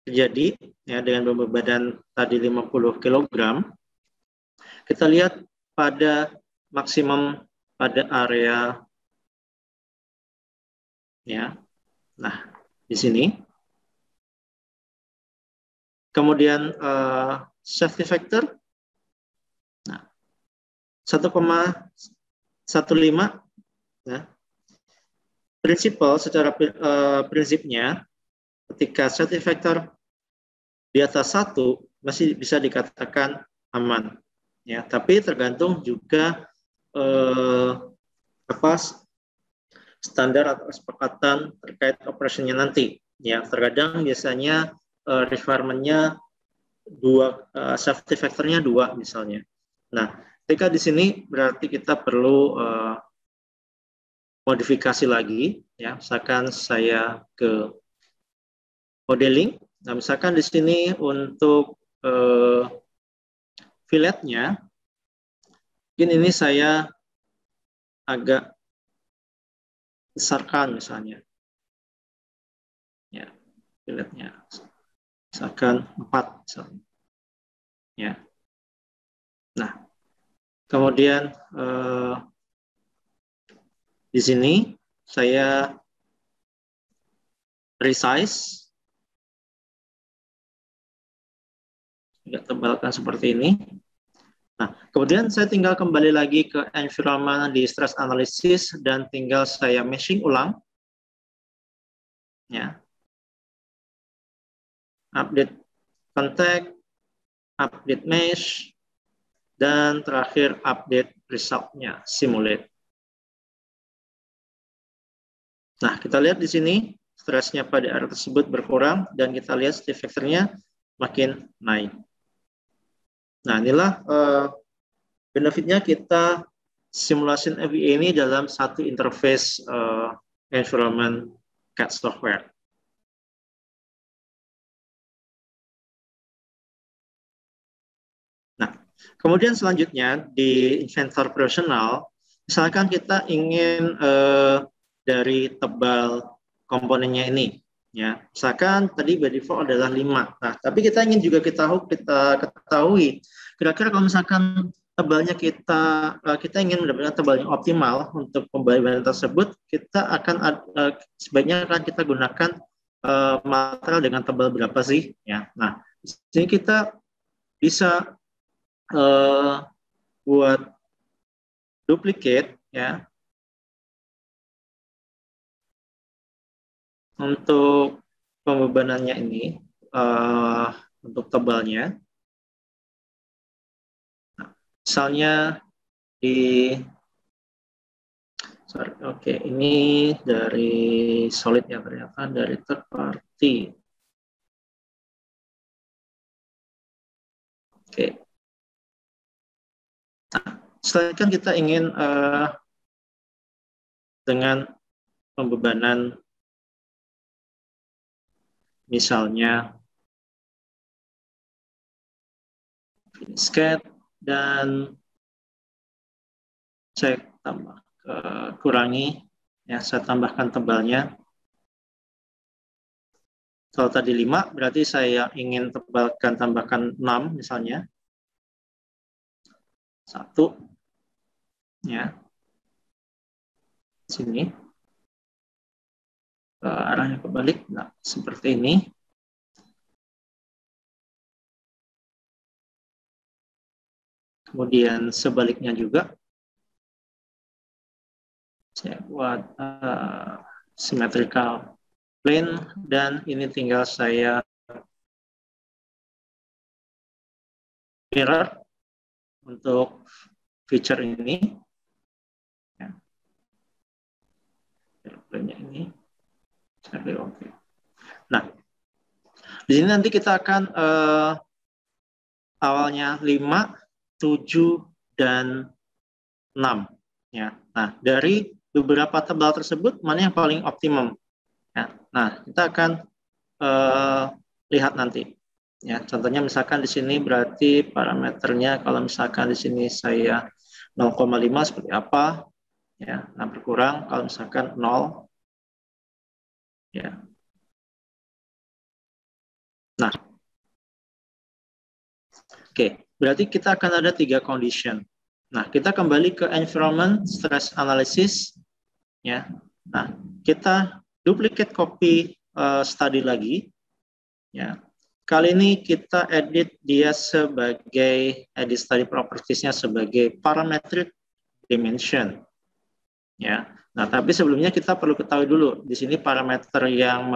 [SPEAKER 2] terjadi ya dengan beban badan tadi 50 kg. Kita lihat pada maksimum pada area ya. Nah, di sini. Kemudian safety factor. Nah, 1,15 ya. Prinsipal secara prinsipnya ketika safety factor di atas 1 masih bisa dikatakan aman ya, tapi tergantung juga standar atau kesepakatan terkait operasinya nanti ya. Terkadang biasanya requirement-nya safety factor-nya 2 misalnya. Nah, ketika di sini berarti kita perlu modifikasi lagi ya. Misalkan saya ke modeling. Nah, misalkan di sini untuk filletnya mungkin ini saya agak besarkan misalnya. Ya, filletnya misalkan 4 misalnya. Ya. Nah, kemudian di sini saya resize, agak tebalkan seperti ini. Nah, kemudian saya tinggal kembali lagi ke environment di stress analysis dan tinggal saya meshing ulang. Ya. Update contact, update mesh, dan terakhir update result-nya, simulate. Nah, kita lihat di sini stresnya pada area tersebut berkurang dan kita lihat safety factor-nya makin naik. Nah, inilah benefitnya kita simulasi FEA ini dalam satu interface environment CAD software. Nah, kemudian selanjutnya di inventor operasional, misalkan kita ingin dari tebal komponennya ini, Ya, misalkan tadi by default adalah 5. Nah, tapi kita ingin juga kita ketahui kira-kira kalau misalkan tebalnya kita ingin mendapatkan tebal yang optimal untuk pembayaran tersebut, kita akan sebaiknya akan kita gunakan material dengan tebal berapa sih? Ya, nah, di sini kita bisa buat duplicate ya untuk pembebanannya ini untuk tebalnya. Nah, misalnya di oke, ini dari solid ya ternyata dari third party. Oke. Nah, setelah kan kita ingin dengan pembebanan misalnya sketch dan saya kurangi ya, saya tambahkan tebalnya. Kalau tadi 5 berarti saya ingin tambahkan 6 misalnya. 1 ya. Sini. Arahnya kebalik. Nah, seperti ini. Kemudian sebaliknya juga. Saya buat symmetrical plane dan ini tinggal saya mirror untuk feature ini. Ya. Plane-nya ini. Oke. Nah, di sini nanti kita akan awalnya 5, 7, dan 6. Ya. Nah, dari beberapa tebal tersebut, mana yang paling optimum? Ya. Nah, kita akan lihat nanti. Ya, contohnya misalkan di sini berarti parameternya kalau misalkan di sini saya 0,5 seperti apa? Ya, nah berkurang kalau misalkan 0. Ya. Nah, oke, berarti kita akan ada 3 condition. Nah, kita kembali ke environment stress analysis. Ya, nah kita duplicate copy study lagi. Ya, kali ini kita edit dia sebagai edit study properties-nya sebagai parametric dimension. Ya, nah tapi sebelumnya kita perlu ketahui dulu di sini parameter yang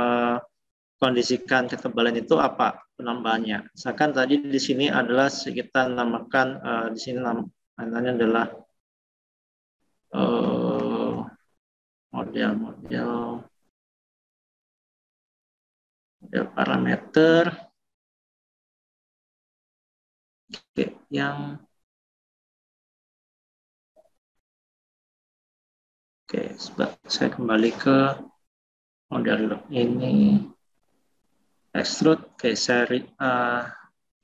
[SPEAKER 2] kondisikan ketebalan itu apa penambahannya. Misalkan tadi di sini adalah kita namakan di sini namanya adalah model parameter yang saya kembali ke model ini extrude. Saya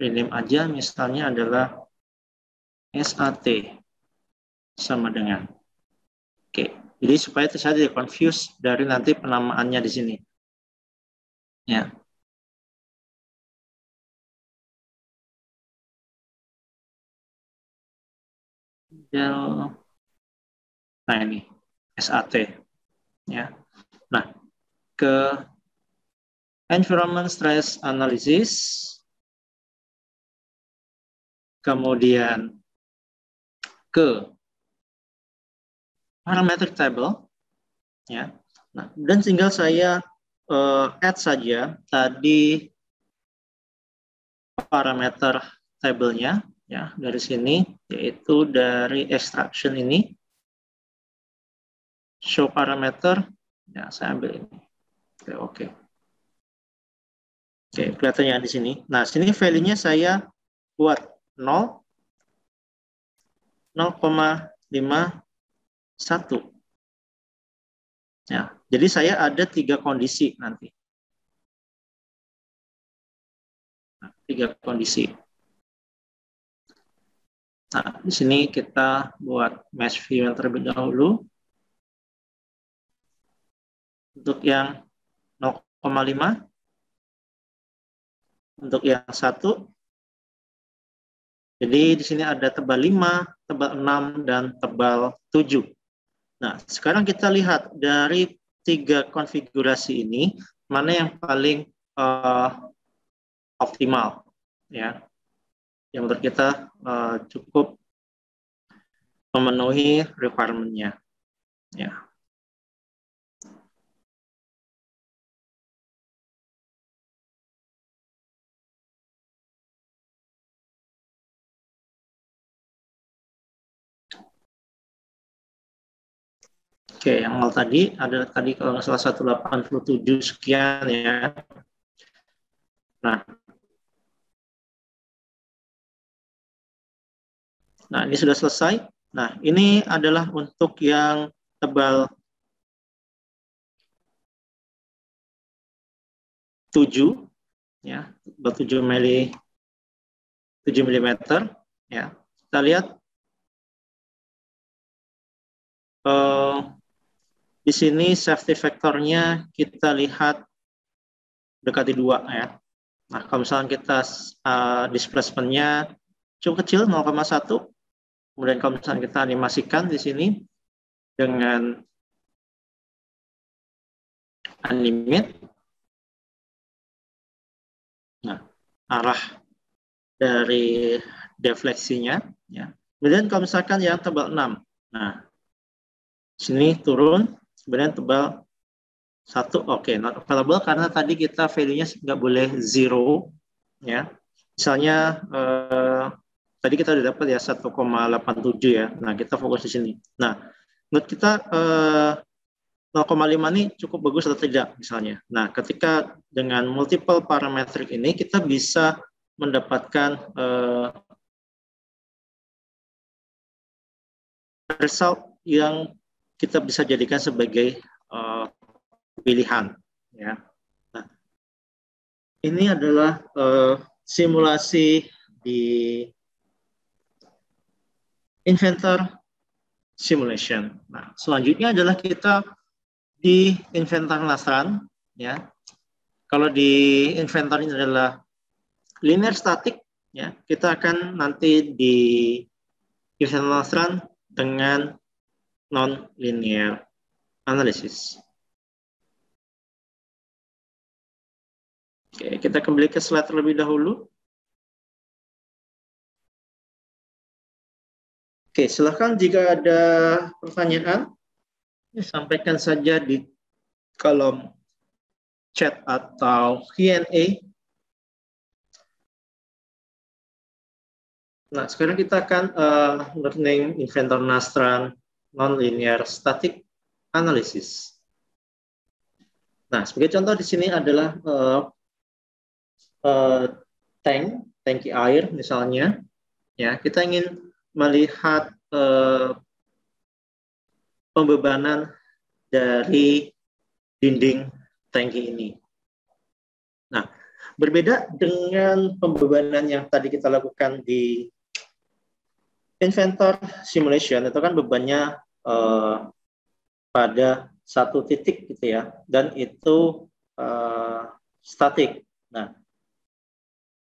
[SPEAKER 2] rename aja misalnya adalah SAT sama dengan jadi supaya saya tidak confuse dari nanti penamaannya di sini ya. Nah ini SAT ya. Nah, ke environment stress analysis, kemudian ke parametric table ya. Nah, dan tinggal saya add saja tadi parameter tabelnya ya dari sini, yaitu dari extraction ini show parameter ya, saya ambil ini. Oke, kelihatannya di sini. Nah, sini value-nya saya buat 0, 0,51. Ya, jadi saya ada 3 kondisi nanti. Nah, 3 kondisi. Nah, di sini kita buat mesh view yang terlebih dahulu. Untuk yang Untuk yang satu, jadi di sini ada tebal 5, tebal 6, dan tebal 7. Nah, sekarang kita lihat dari 3 konfigurasi ini, mana yang paling optimal, ya, yang menurut kita cukup memenuhi requirement-nya. Ya. Oke, yang awal tadi ada kalau nggak salah 187 sekian ya. Nah, ini sudah selesai. Nah, ini adalah untuk yang tebal 7 ya, tebal 7 mm ya. Kita lihat di sini safety factor-nya kita lihat dekati 2 ya. Nah, kalau misalnya kita displacement-nya cukup kecil 0,1, kemudian kalau misalnya kita animasikan di sini dengan animate, nah, arah dari defleksinya ya. Kemudian kalau misalkan yang tebal 6, nah sini turun, kemudian tebal 1, oke, not available karena tadi kita value-nya nggak boleh 0 ya. Misalnya tadi kita udah dapat ya 1,87 ya. Nah, kita fokus di sini. Nah, menurut kita 0,5 ini cukup bagus atau tidak misalnya. Nah, ketika dengan multiple parametric ini kita bisa mendapatkan result yang kita bisa jadikan sebagai pilihan ya. Nah, ini adalah simulasi di Inventor simulation. Nah, selanjutnya adalah kita di Inventor Nastran ya. Kalau di Inventor ini adalah linear static ya, kita akan nanti di Inventor Nastran dengan non-linear analysis. Oke, kita kembali ke slide terlebih dahulu. Oke, silakan jika ada pertanyaan, sampaikan saja di kolom chat atau Q&A. Nah, sekarang kita akan learning Inventor Nastran non-linear static analysis. Nah, sebagai contoh di sini adalah tangki air misalnya. Ya, kita ingin melihat pembebanan dari dinding tangki ini. Nah, berbeda dengan pembebanan yang tadi kita lakukan di Inventor simulation, itu kan bebannya pada satu titik gitu ya, dan itu statik. Nah,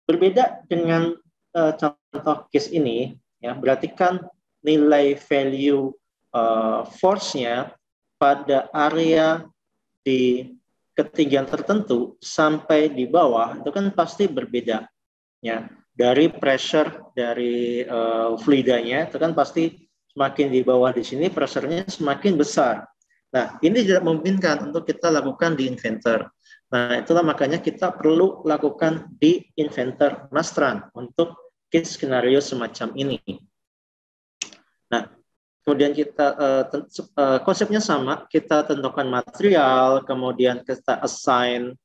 [SPEAKER 2] berbeda dengan contoh case ini, ya, berarti kan nilai value force-nya pada area di ketinggian tertentu sampai di bawah itu kan pasti berbeda, ya. Dari pressure dari fluidanya itu kan pasti semakin di bawah di sini pressure-nya semakin besar. Nah, ini tidak memungkinkan untuk kita lakukan di Inventor. Nah, itulah makanya kita perlu lakukan di Inventor Nastran untuk case skenario semacam ini. Nah, kemudian kita konsepnya sama, kita tentukan material, kemudian kita assign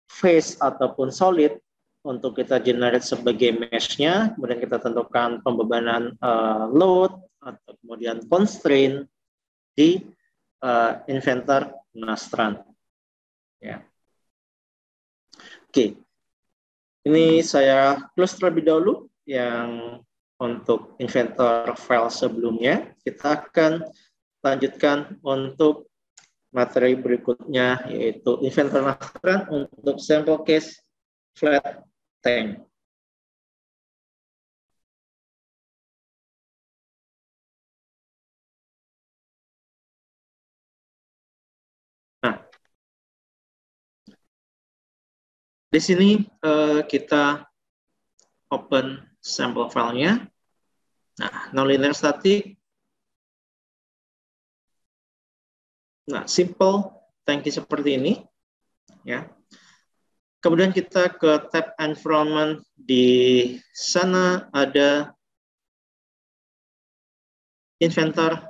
[SPEAKER 2] phase ataupun solid untuk kita generate sebagai mesh-nya, kemudian kita tentukan pembebanan load atau kemudian constraint di Inventor Nastran. Ya. Oke, ini saya close terlebih dahulu yang untuk Inventor file sebelumnya. Kita akan lanjutkan untuk materi berikutnya, yaitu inventor nastran untuk sampel case flat tank. Nah, di sini kita open sampel filenya. Nah, nonlinear static. Nah, simple tangki seperti ini, ya. Kemudian kita ke tab environment. Di sana ada inventor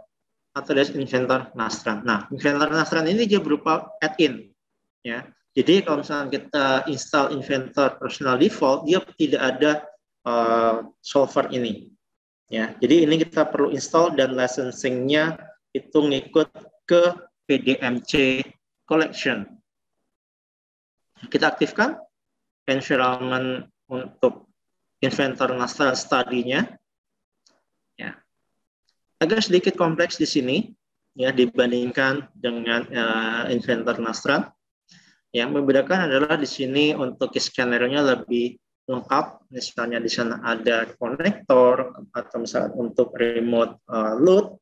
[SPEAKER 2] atau inventor nastran. Nah, inventor nastran ini dia berupa add-in, ya. Jadi kalau misalnya kita install inventor personal default, dia tidak ada solver ini, ya. Jadi ini kita perlu install dan licensing-nya itu ngikut ke PDMC collection. Kita aktifkan environment untuk inventor nastran study-nya. Ya. Agak sedikit kompleks di sini, ya, dibandingkan dengan inventor nastran. Yang membedakan adalah di sini untuk scanner-nya lebih lengkap. Misalnya di sana ada konektor, atau misalnya untuk remote load,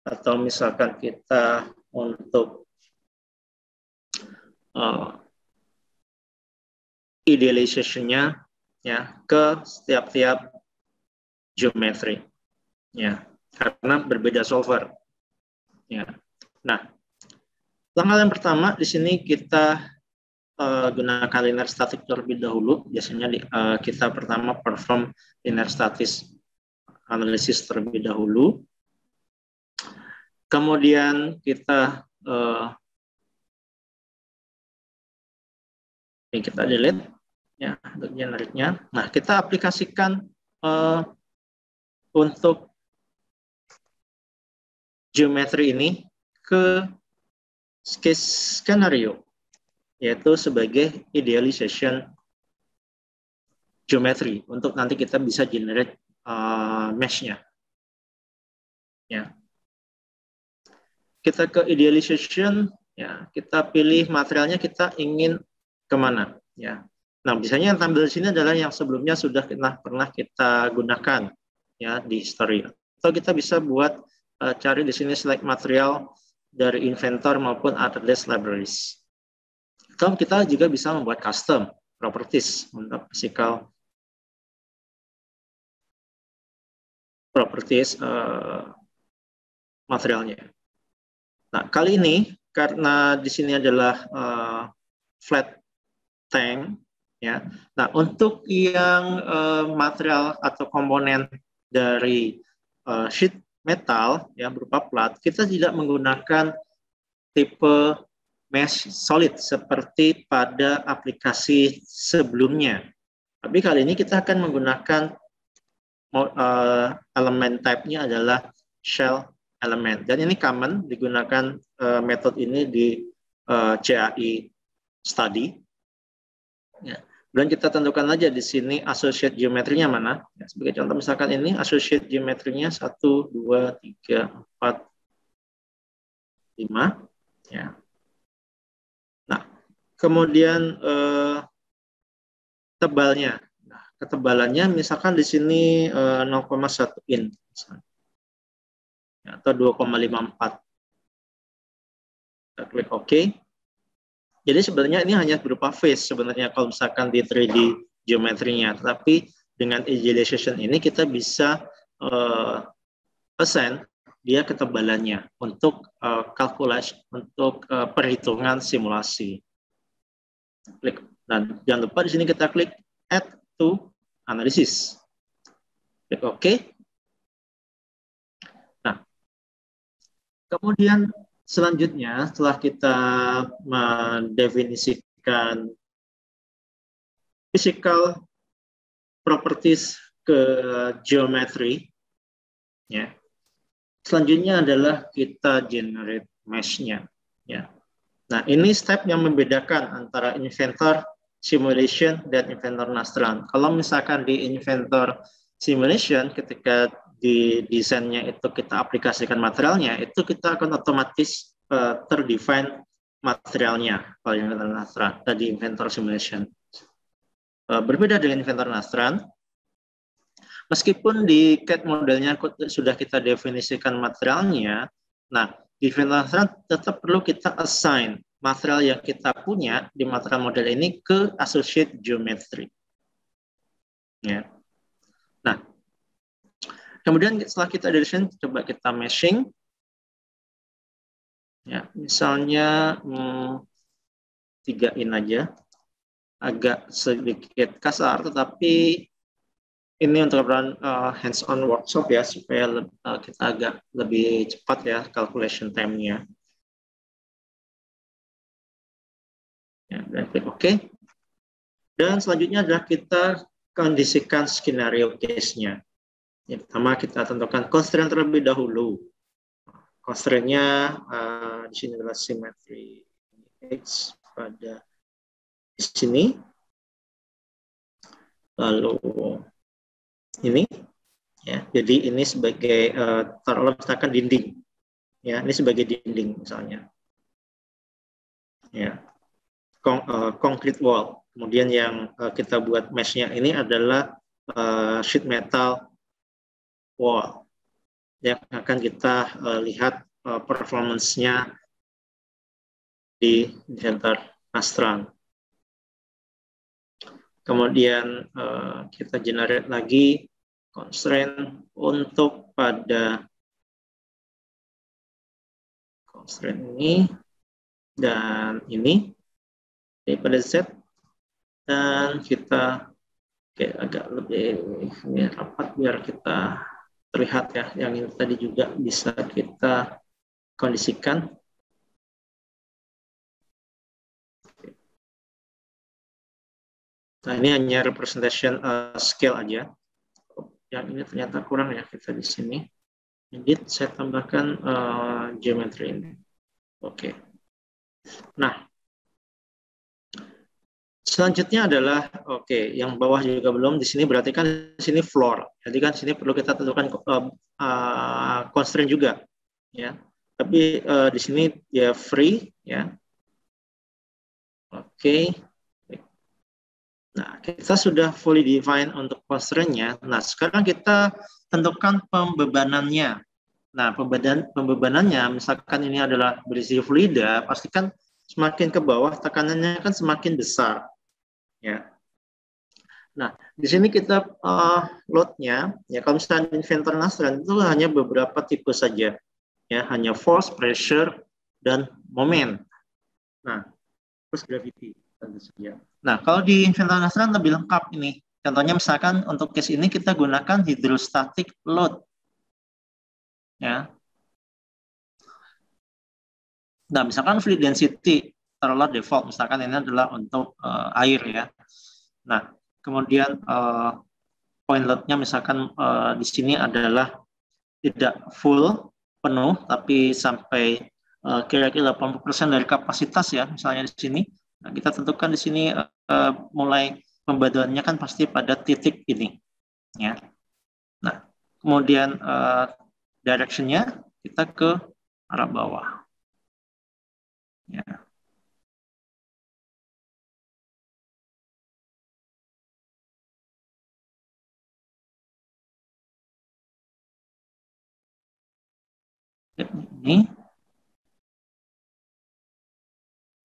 [SPEAKER 2] atau misalkan kita untuk idealization-nya, ya, ke setiap-tiap geometri, ya, karena berbeda solver, ya. Nah, langkah yang pertama di sini kita gunakan linear static terlebih dahulu. Biasanya kita pertama perform linear static analysis terlebih dahulu. Kemudian kita ini kita delete, ya, untuk generiknya. Nah, kita aplikasikan untuk geometri ini ke case scenario, yaitu sebagai idealization geometri untuk nanti kita bisa generate mesh-nya. Ya. Kita ke idealization, ya, kita pilih materialnya kita ingin kemana, ya. Nah, biasanya yang tampil di sini adalah yang sebelumnya sudah pernah kita gunakan, ya, di history. Atau kita bisa buat cari di sini select material dari inventor maupun Autodesk libraries. Atau kita juga bisa membuat custom properties untuk physical properties materialnya. Nah, kali ini karena di sini adalah flat tank, ya. Nah, untuk yang material atau komponen dari sheet metal, ya, berupa plat, kita tidak menggunakan tipe mesh solid seperti pada aplikasi sebelumnya. Tapi kali ini kita akan menggunakan elemen type-nya adalah shell element. Dan ini common digunakan metode ini di CAI study. Ya. Dan kita tentukan aja di sini associate geometrinya mana. Ya, sebagai contoh misalkan ini associate geometrinya 1, 2, 3, 4, 5. Ya. Nah, kemudian tebalnya. Nah, ketebalannya misalkan di sini 0,1 in. Misalnya. Atau 2,54. Kita klik OK. Jadi sebenarnya ini hanya berupa face sebenarnya kalau misalkan di 3D geometrinya. Tetapi dengan idealization ini kita bisa assign dia ketebalannya untuk kalkulasi, untuk perhitungan simulasi. Klik. Dan jangan lupa di sini kita klik Add to Analysis. Klik OK. Kemudian selanjutnya setelah kita mendefinisikan physical properties ke geometri, ya. Selanjutnya adalah kita generate mesh-nya, ya. Nah, ini step yang membedakan antara inventor simulation dan inventor nastran. Kalau misalkan di inventor simulation ketika di desainnya itu kita aplikasikan materialnya, itu kita akan otomatis terdefine materialnya kalau yang Inventor Nastran tadi Inventor Simulation. Berbeda dengan Inventor Nastran, meskipun di CAD modelnya sudah kita definisikan materialnya, nah di Inventor Nastran tetap perlu kita assign material yang kita punya di material model ini ke associate geometry. Ya. Nah, kemudian setelah kita decision, coba kita meshing. Ya, misalnya 3 in aja, agak sedikit kasar, tetapi ini untuk hands-on workshop ya, supaya kita agak lebih cepat ya calculation time-nya. Ya, dan klik OK. Dan selanjutnya adalah kita kondisikan skenario case-nya. Yang pertama kita tentukan constraint terlebih dahulu. Constraint-nya di sini adalah symmetry X pada di sini. Lalu ini ya. Jadi ini sebagai taruhlah misalkan dinding. Ya, ini sebagai dinding misalnya. Ya. Concrete wall. Kemudian yang kita buat mesh-nya ini adalah sheet metal wall yang akan kita lihat performance-nya di Inventor Nastran. Kemudian kita generate lagi constraint untuk pada constraint ini dan ini pada Z, dan kita agak lebih ini rapat biar kita terlihat ya, yang ini tadi juga bisa kita kondisikan. Nah, ini hanya representation scale aja. Yang ini ternyata kurang ya kita di sini. Edit, saya tambahkan geometry ini. Oke. Nah, selanjutnya adalah yang bawah juga belum, di sini berarti kan di sini floor. Jadi kan di sini perlu kita tentukan constraint juga ya. Tapi di sini dia free ya. Oke. Nah, kita sudah fully define untuk constraint-nya. Nah, sekarang kita tentukan pembebanannya. Nah, pembebanannya misalkan ini adalah berisi fluida, pastikan semakin ke bawah tekanannya kan semakin besar. Ya. Nah, di sini kita load-nya, ya kalau misalnya Inventor Nastran itu hanya beberapa tipe saja, ya hanya force, pressure, dan moment. Nah, terus gravity tentu saja. Nah, kalau di Inventor Nastran lebih lengkap ini. Contohnya misalkan untuk case ini kita gunakan hydrostatic load, ya. Nah, misalkan fluid density taruhlah default, misalkan ini adalah untuk air ya. Nah, kemudian point load-nya misalkan di sini adalah tidak full penuh, tapi sampai kira-kira 80% dari kapasitas ya, misalnya di sini. Nah, kita tentukan di sini mulai pembagiannya kan pasti pada titik ini, ya. Nah, kemudian direction-nya kita ke arah bawah, ya. Ini.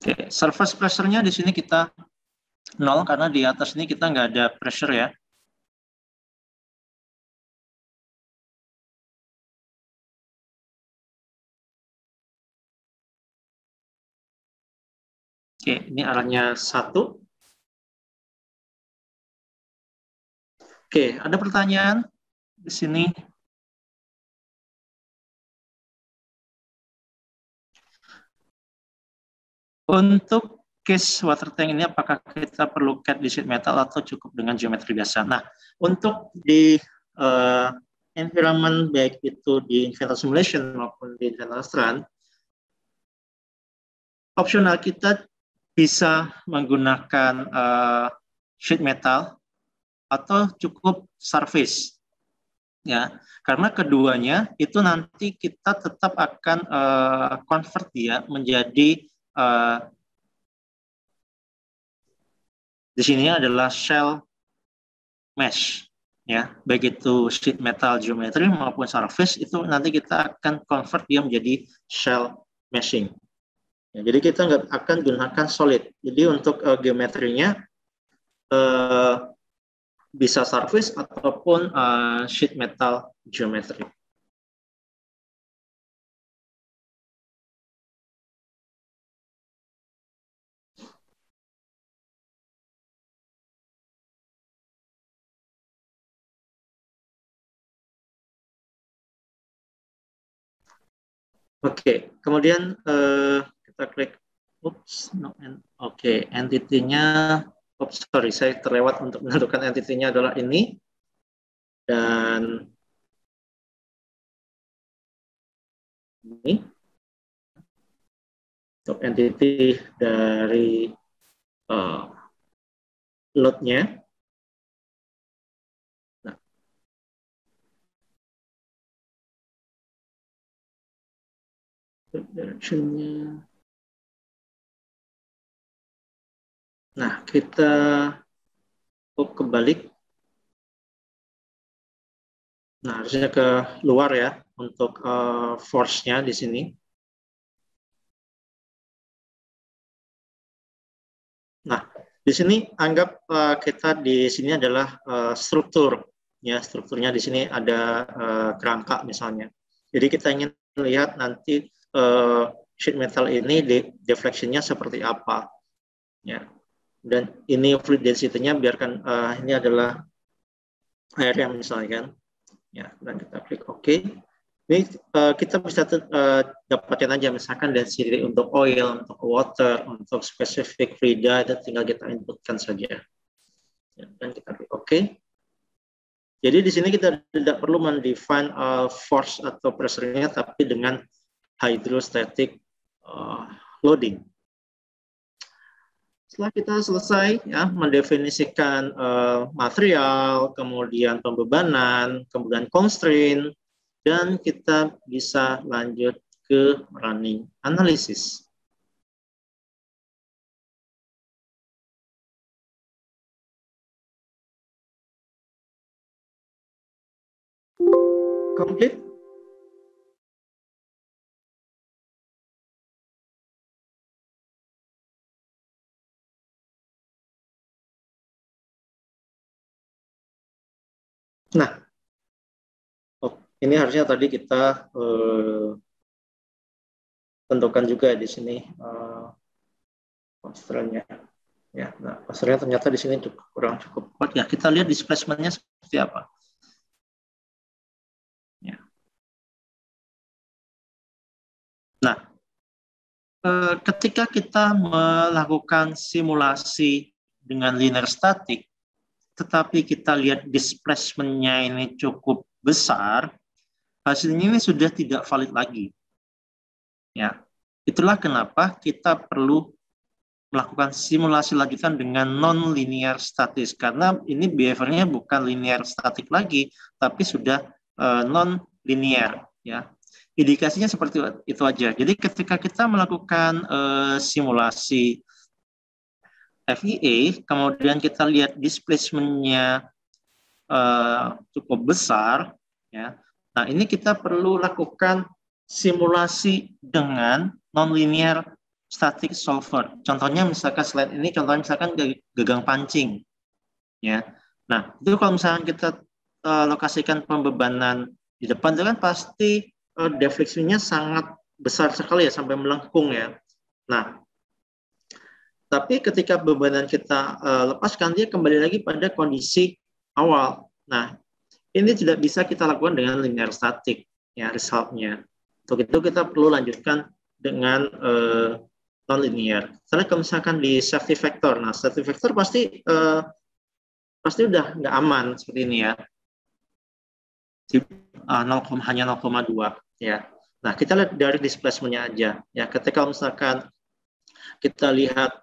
[SPEAKER 2] Oke, surface pressure-nya di sini kita 0 karena di atas ini kita nggak ada pressure ya. Oke, ini arahnya 1. Oke, ada pertanyaan di sini? Untuk case water tank ini apakah kita perlu CAD di sheet metal atau cukup dengan geometri biasa? Nah, untuk di environment baik itu di Inventor Simulation maupun di Inventor Nastran, opsional kita bisa menggunakan sheet metal atau cukup surface. ya, karena keduanya itu nanti kita tetap akan convert dia menjadi di sini adalah shell mesh, ya, baik itu sheet metal geometry maupun surface itu nanti kita akan convert dia menjadi shell meshing. Ya, jadi kita nggak akan gunakan solid. Jadi untuk geometrinya bisa surface ataupun sheet metal geometry. Oke, kemudian kita klik, entity-nya, sorry, saya terlewat untuk menentukan entity-nya adalah ini, dan ini untuk entity dari load-nya. Nah, direction-nya. Nah, kita kebalik. Nah, harusnya ke luar ya untuk force-nya di sini. Nah, di sini anggap kita di sini adalah struktur, ya, strukturnya di sini ada kerangka misalnya. Jadi kita ingin lihat nanti sheet metal ini deflection-nya seperti apa, ya. Dan ini fluid density-nya biarkan ini adalah air yang misalnya kan, ya. Dan kita klik OK. Ini kita bisa dapatkan aja misalkan density untuk oil, untuk water, untuk specific fluida, dan tinggal kita inputkan saja. Ya, dan kita klik OK. Jadi di sini kita tidak perlu mendefine force atau pressure-nya, tapi dengan hydrostatic loading. Setelah kita selesai ya mendefinisikan material, kemudian pembebanan, kemudian constraint, dan kita bisa lanjut ke running analysis. Complete. Nah, ini harusnya tadi kita tentukan juga di sini constraint-nya. Ya, nah, constraint ternyata di sini kurang cukup kuat. Ya, kita lihat displacement-nya seperti apa. Ya. Nah, ketika kita melakukan simulasi dengan linear static, tetapi kita lihat displacement-nya ini cukup besar, hasilnya ini sudah tidak valid lagi. Ya, itulah kenapa kita perlu melakukan simulasi lanjutan dengan non-linear statis, karena ini behavior-nya bukan linear statik lagi, tapi sudah non-linear. Ya, indikasinya seperti itu aja. Jadi ketika kita melakukan simulasi FEA, kemudian kita lihat displacement-nya cukup besar, ya. Nah, ini kita perlu lakukan simulasi dengan non-linear static solver. Contohnya misalkan slide ini, contohnya misalkan gagang pancing, ya. Nah, itu kalau misalkan kita lokasikan pembebanan di depan, itu kan pasti defleksinya sangat besar sekali ya, sampai melengkung ya. Nah, tapi ketika bebanan kita lepaskan, dia kembali lagi pada kondisi awal. Nah, ini tidak bisa kita lakukan dengan linear static, ya, result-nya. Untuk itu kita perlu lanjutkan dengan non-linear. Karena kalau misalkan di safety factor, nah safety factor pasti udah nggak aman seperti ini ya. Hanya 0,2 ya. Nah, kita lihat dari displacement-nya aja. Ya, ketika misalkan kita lihat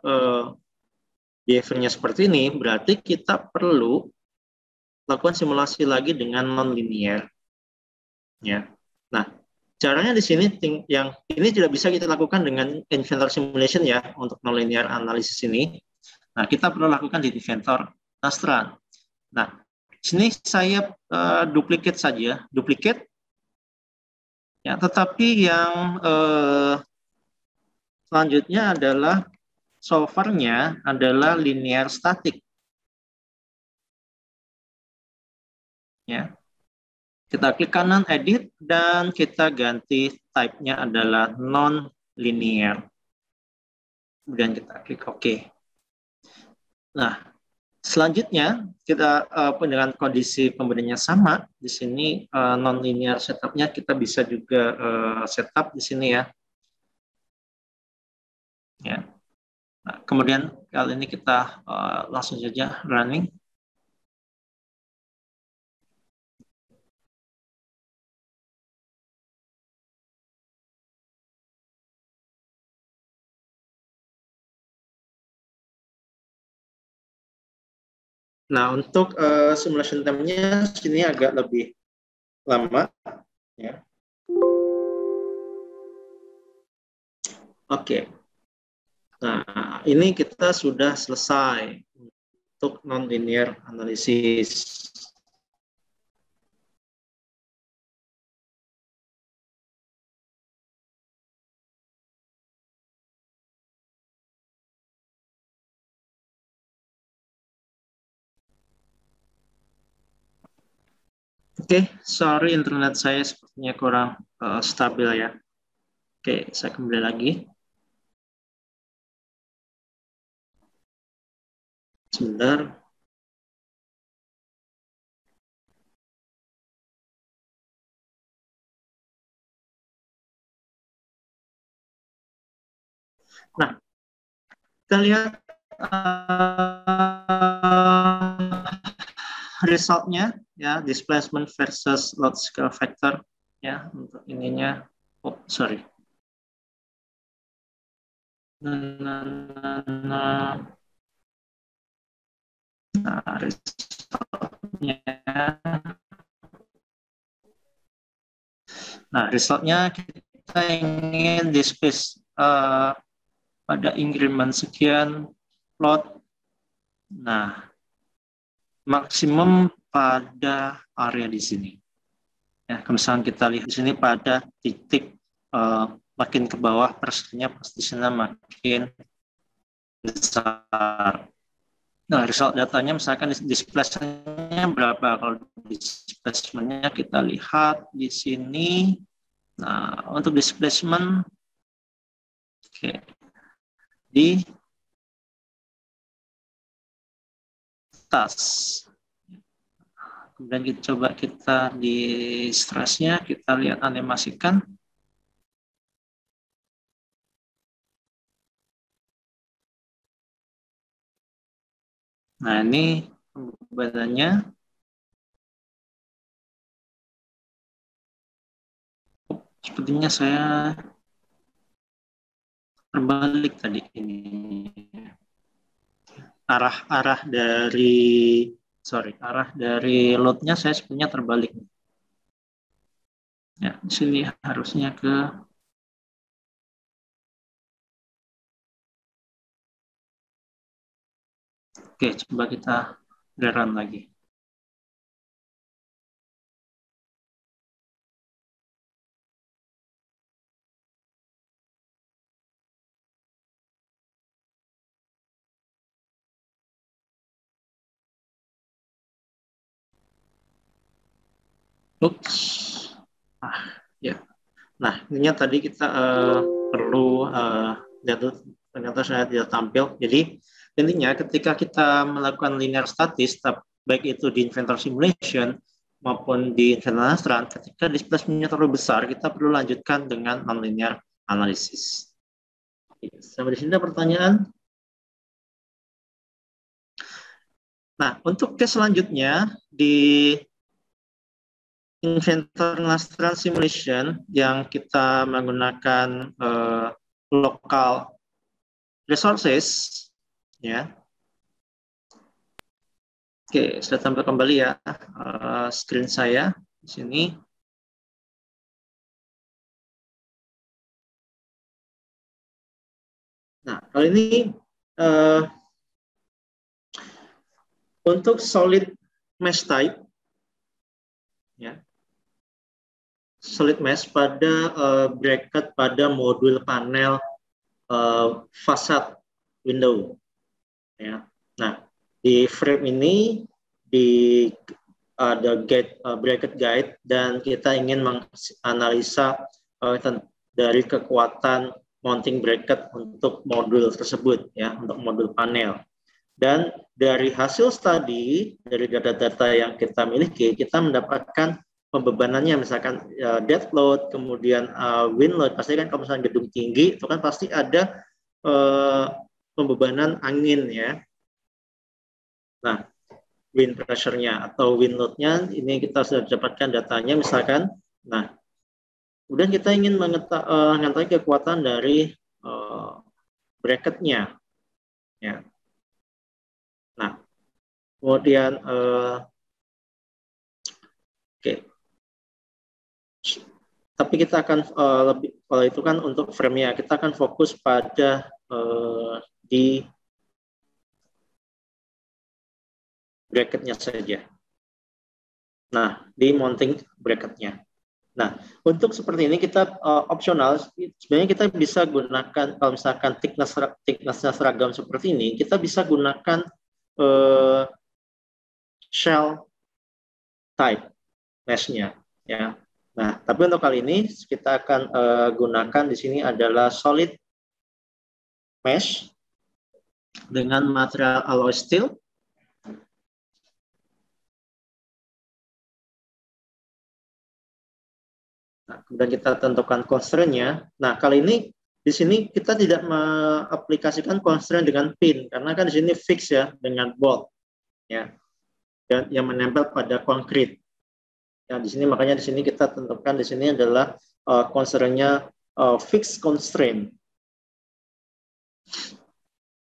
[SPEAKER 2] behavior-nya seperti ini, berarti kita perlu lakukan simulasi lagi dengan non-linear. Ya. Nah, caranya di sini yang ini tidak bisa kita lakukan dengan inventor simulation ya untuk nonlinear analysis ini. Nah, kita perlu lakukan di inventor Nastran. Nah, sini saya duplicate saja, duplicate. Ya, tetapi yang selanjutnya adalah solvernya adalah linear static. Ya, kita klik kanan edit dan kita ganti type-nya adalah non-linear. Kemudian kita klik OK. Nah, selanjutnya kita dengan kondisi pembandingnya sama di sini non-linear setup-nya kita bisa juga setup di sini ya. Ya. Nah, kemudian kali ini kita langsung saja running. Nah, untuk simulation time-nya sini agak lebih lama. Ya. Oke. Nah, ini kita sudah selesai untuk non-linear analysis. Oke, sorry internet saya sepertinya kurang stabil ya. Oke, saya kembali lagi. Sebentar. Nah, kita lihat resultnya ya, displacement versus load scale factor ya untuk ininya. Oh, sorry. Nah, resultnya. Nah, resultnya kita ingin displace pada increment sekian plot. Nah, maksimum pada area di sini. Ya, misalnya kita lihat di sini pada titik makin ke bawah persennya pasti sana makin besar. Nah, result datanya misalkan displacement-nya berapa? Kalau displacement-nya kita lihat di sini. Nah, untuk displacement di atas. Kemudian kita coba di stressnya, kita lihat animasikan. Nah, ini pembebanannya. Sepertinya saya terbalik tadi ini. Arah dari load-nya saya sebenarnya terbalik. Ya, di sini harusnya ke Oke, coba kita rerun lagi. Oops. Ya. Nah, ini tadi kita perlu ternyata saya tidak tampil. Jadi intinya ketika kita melakukan linear statis, baik itu di inventor simulation maupun di inventor Nastran, ketika displacement-nya terlalu besar, kita perlu lanjutkan dengan nonlinear analysis. Sampai di sini ada pertanyaan? Nah, untuk case selanjutnya di inventor Nastran simulation yang kita menggunakan local resources, ya. Oke, sudah tampil kembali ya screen saya di sini. Nah, kali ini untuk solid mesh type, ya, solid mesh pada bracket pada modul panel fasad window, ya. Nah, di frame ini di ada bracket guide dan kita ingin menganalisa dari kekuatan mounting bracket untuk modul tersebut, ya, untuk modul panel. Dan dari hasil studi, dari data-data yang kita miliki, kita mendapatkan pembebanannya, misalkan dead load, kemudian wind load. Pasti kan kalau misalnya gedung tinggi, itu kan pasti ada pembebanan angin, ya. Nah, wind pressure-nya atau wind load-nya, ini kita sudah dapatkan datanya, misalkan. Nah, kemudian kita ingin mengetahui kekuatan dari bracket-nya, ya. Nah, kemudian oke. Tapi kita akan lebih, kalau itu kan untuk frame-nya, kita akan fokus pada di bracket-nya saja. Nah, di mounting bracket-nya. Nah, untuk seperti ini kita opsional, sebenarnya kita bisa gunakan, kalau misalkan thickness-nya seragam seperti ini, kita bisa gunakan shell type mesh-nya, ya. Nah, tapi untuk kali ini kita akan gunakan di sini adalah solid mesh dengan material alloy steel. Nah, kemudian kita tentukan constraint-nya. Nah, kali ini di sini kita tidak mengaplikasikan constraint dengan pin karena kan di sini fix, ya, dengan bolt, ya, dan yang menempel pada konkrit. Ya, di sini makanya di sini kita tentukan di sini adalah constraint-nya fixed constraint.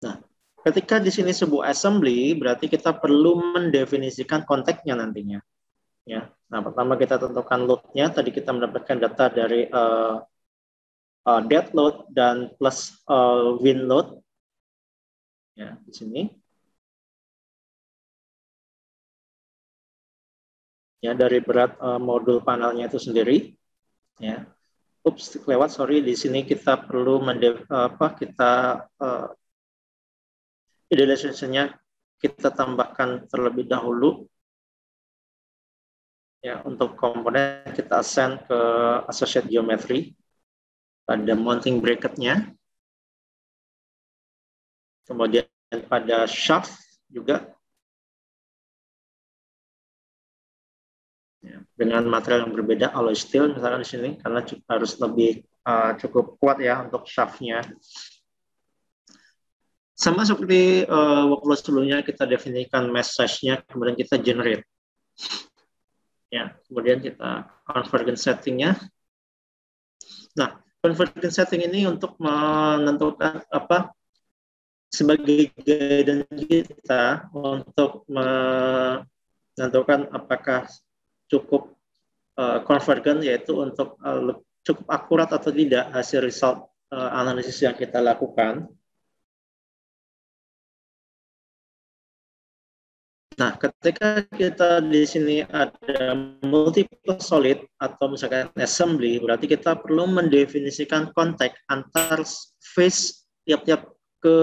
[SPEAKER 2] Nah, ketika di sini sebuah assembly, berarti kita perlu mendefinisikan konteksnya nantinya. Ya, nah pertama kita tentukan load-nya. Tadi kita mendapatkan data dari dead load dan plus wind load. Ya, di sini. Ya, dari berat modul panelnya itu sendiri. Ya, lewat, sorry, di sini kita perlu idealisasinya kita tambahkan terlebih dahulu. Ya, untuk komponen kita assign ke associate geometry pada mounting bracket-nya. Kemudian pada shaft juga. Ya, dengan material yang berbeda, alloy steel misalkan di sini, karena harus lebih cukup kuat, ya, untuk shaftnya. Sama seperti workflow sebelumnya, kita definisikan mesh size-nya, kemudian kita generate. Ya, kemudian kita convergence setting-nya. Nah, convergence setting ini untuk menentukan sebagai guidance kita untuk menentukan apakah cukup convergent, yaitu untuk cukup akurat atau tidak hasil result analisis yang kita lakukan. Nah, ketika kita di sini ada multiple solid atau misalkan assembly, berarti kita perlu mendefinisikan konteks antar face tiap-tiap ke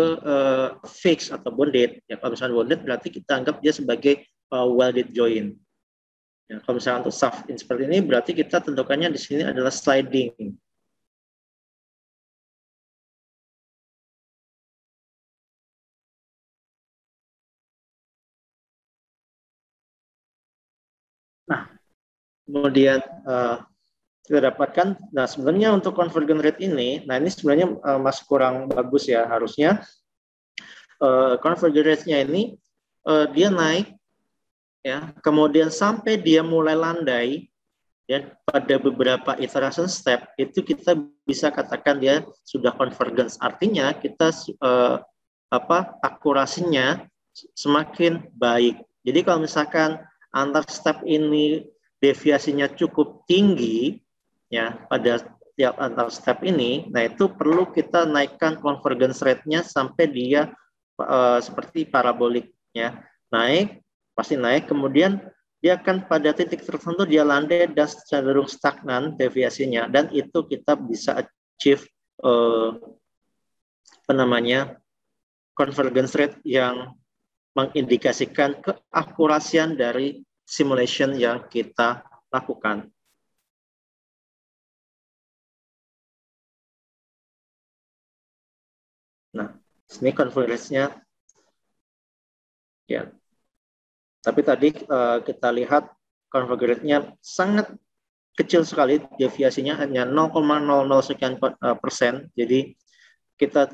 [SPEAKER 2] fix atau bonded. Ya, kalau misalnya bonded berarti kita anggap dia sebagai welded joint. Ya, kalau misalnya untuk shaft seperti ini, berarti kita tentukannya di sini adalah sliding. Nah, kemudian kita dapatkan, nah sebenarnya untuk convergence rate ini, nah ini sebenarnya masih kurang bagus, ya. Harusnya convergence rate-nya ini dia naik, ya, kemudian sampai dia mulai landai, ya, pada beberapa iteration step itu kita bisa katakan dia sudah convergence. Artinya kita akurasinya semakin baik. Jadi kalau misalkan antar step ini deviasinya cukup tinggi, ya, pada tiap antar step ini, nah itu perlu kita naikkan convergence rate-nya sampai dia seperti paraboliknya naik, pasti naik, kemudian dia akan pada titik tertentu dia landai dan cenderung stagnan deviasinya, dan itu kita bisa achieve convergence rate yang mengindikasikan keakurasian dari simulation yang kita lakukan. Nah, ini convergence-nya ya. Tapi tadi kita lihat convergence-nya sangat kecil sekali, deviasinya hanya 0,00 sekian persen. Jadi kita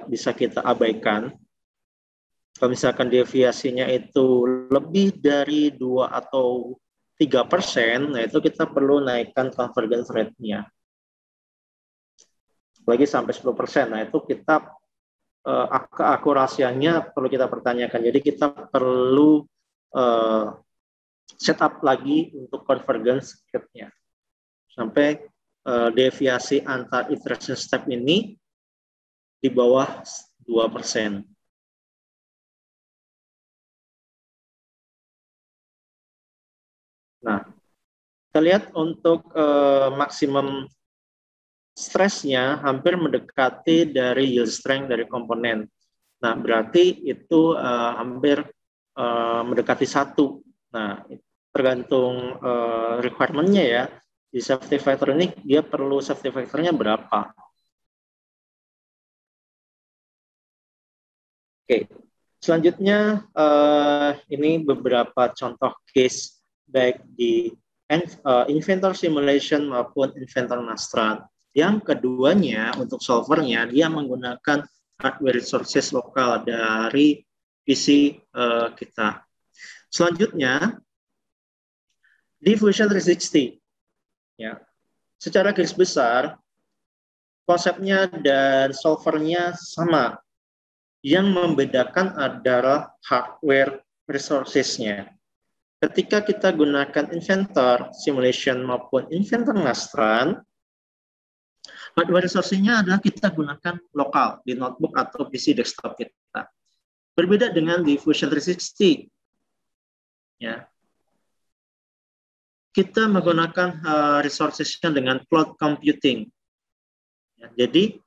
[SPEAKER 2] bisa kita abaikan. Kalau misalkan deviasinya itu lebih dari 2 atau 3%, nah itu kita perlu naikkan convergence rate-nya. Lagi sampai 10%, nah itu kita keakurasiannya perlu kita pertanyakan. Jadi kita perlu setup lagi untuk convergence rate-nya. Sampai deviasi antar iteration step ini di bawah 2%. Nah, kita lihat untuk maksimum stresnya hampir mendekati dari yield strength dari komponen. Nah, berarti itu hampir mendekati 1. Nah, tergantung requirement-nya ya. Di safety factor ini dia perlu safety factor-nya berapa. Oke, selanjutnya ini beberapa contoh case baik di inventor simulation maupun inventor Nastran. Yang keduanya untuk solvernya dia menggunakan hardware resources lokal dari PC kita. Selanjutnya di Fusion 360 ya. Secara garis besar konsepnya dan solvernya sama. Yang membedakan adalah hardware resources-nya. Ketika kita gunakan inventor simulation maupun inventor Nastran, hardware resource-nya adalah kita gunakan lokal di notebook atau PC desktop kita. Berbeda dengan di Fusion 360. Ya. Kita menggunakan resources-nya dengan cloud computing. Ya, jadi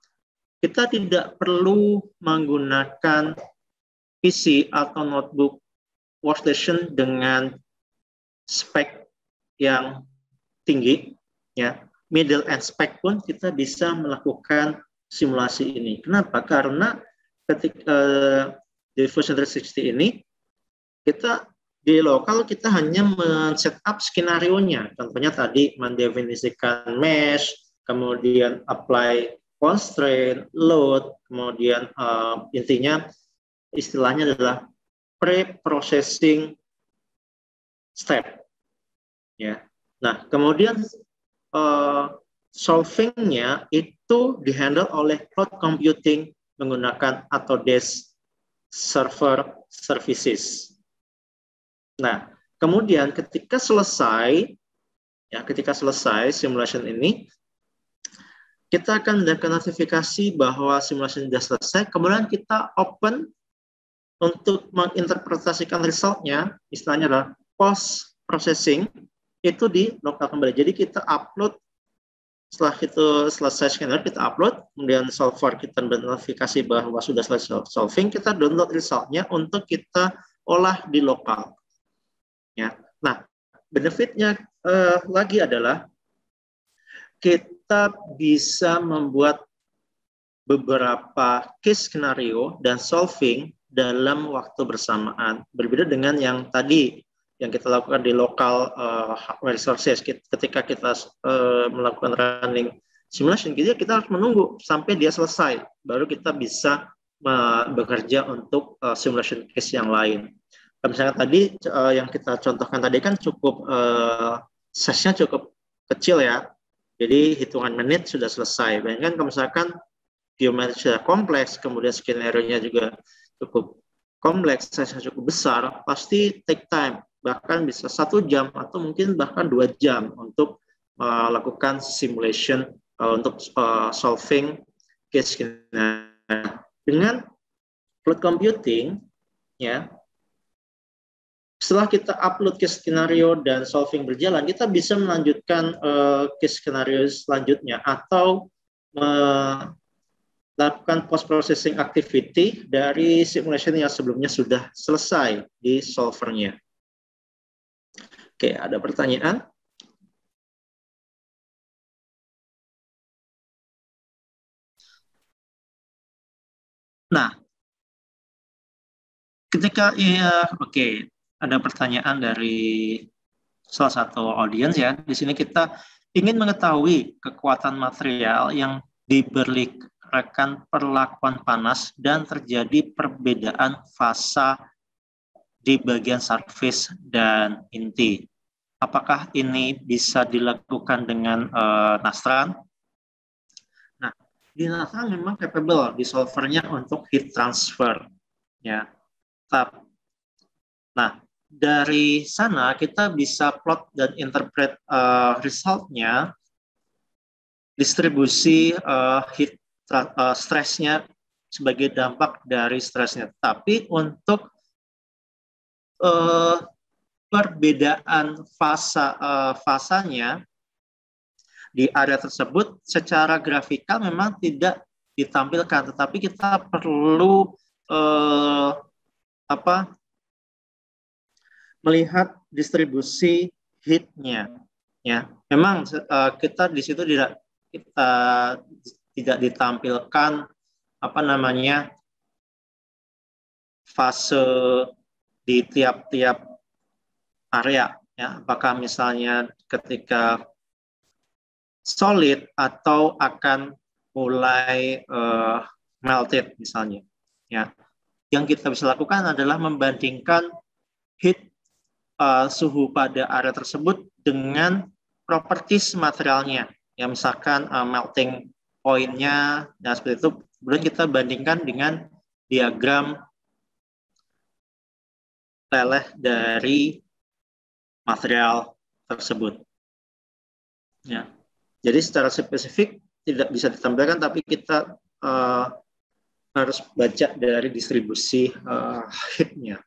[SPEAKER 2] kita tidak perlu menggunakan PC atau notebook workstation dengan spek yang tinggi, ya. Middle end spec pun kita bisa melakukan simulasi ini. Kenapa? Karena ketika di Fusion 360 ini kita di lokal kita hanya men-setup skenario-nya. Contohnya tadi mendefinisikan mesh, kemudian apply constraint, load, kemudian intinya istilahnya adalah pre-processing step. Ya. Nah, kemudian solving-nya itu dihandle oleh cloud computing menggunakan Autodesk Server Services. Nah, kemudian ketika selesai simulation ini, kita akan mendapatkan notifikasi bahwa simulasi sudah selesai, kemudian kita open untuk menginterpretasikan resultnya, istilahnya adalah post processing, itu di lokal kembali. Jadi kita upload, setelah itu selesai scanner, kita upload, kemudian solver kita bernotifikasi bahwa sudah selesai solving, kita download resultnya untuk kita olah di lokal. Ya. Nah, benefitnya lagi adalah kita bisa membuat beberapa case skenario dan solving dalam waktu bersamaan. Berbeda dengan yang tadi yang kita lakukan di lokal resources. Ketika kita melakukan running simulation, kita harus menunggu sampai dia selesai, baru kita bisa bekerja untuk simulation case yang lain. Misalnya tadi yang kita contohkan tadi kan cukup size-nya cukup kecil ya. Jadi hitungan menit sudah selesai. Bayangkan kalau misalkan geometri sudah kompleks, kemudian skenario-nya juga cukup kompleks, size-nya cukup besar, pasti take time. Bahkan bisa 1 jam atau mungkin bahkan 2 jam untuk melakukan simulation untuk solving case scenario. Dengan cloud computing, ya, setelah kita upload case skenario dan solving berjalan, kita bisa melanjutkan case skenario selanjutnya atau melakukan post processing activity dari simulation yang sebelumnya sudah selesai di solvernya. Oke, ada pertanyaan? Nah, ketika oke, ada pertanyaan dari salah satu audiens ya. Di sini kita ingin mengetahui kekuatan material yang diberikan perlakuan panas dan terjadi perbedaan fasa di bagian surface dan inti. Apakah ini bisa dilakukan dengan Nastran? Nah, di Nastran memang capable di solvernya untuk heat transfer, ya. Nah, dari sana kita bisa plot dan interpret resultnya, distribusi heat stresnya sebagai dampak dari stresnya. Tapi untuk perbedaan fasanya di area tersebut secara grafikal memang tidak ditampilkan, tetapi kita perlu melihat distribusi heat-nya, ya. Memang kita di situ tidak ditampilkan fase di tiap-tiap area, ya. Apakah misalnya ketika solid atau akan mulai melted misalnya, ya. Yang kita bisa lakukan adalah membandingkan heat suhu pada area tersebut dengan properties materialnya, ya, misalkan melting point-nya dan seperti itu. Kemudian kita bandingkan dengan diagram leleh dari material tersebut, ya. Jadi secara spesifik tidak bisa ditampilkan, tapi kita harus baca dari distribusi heat-nya.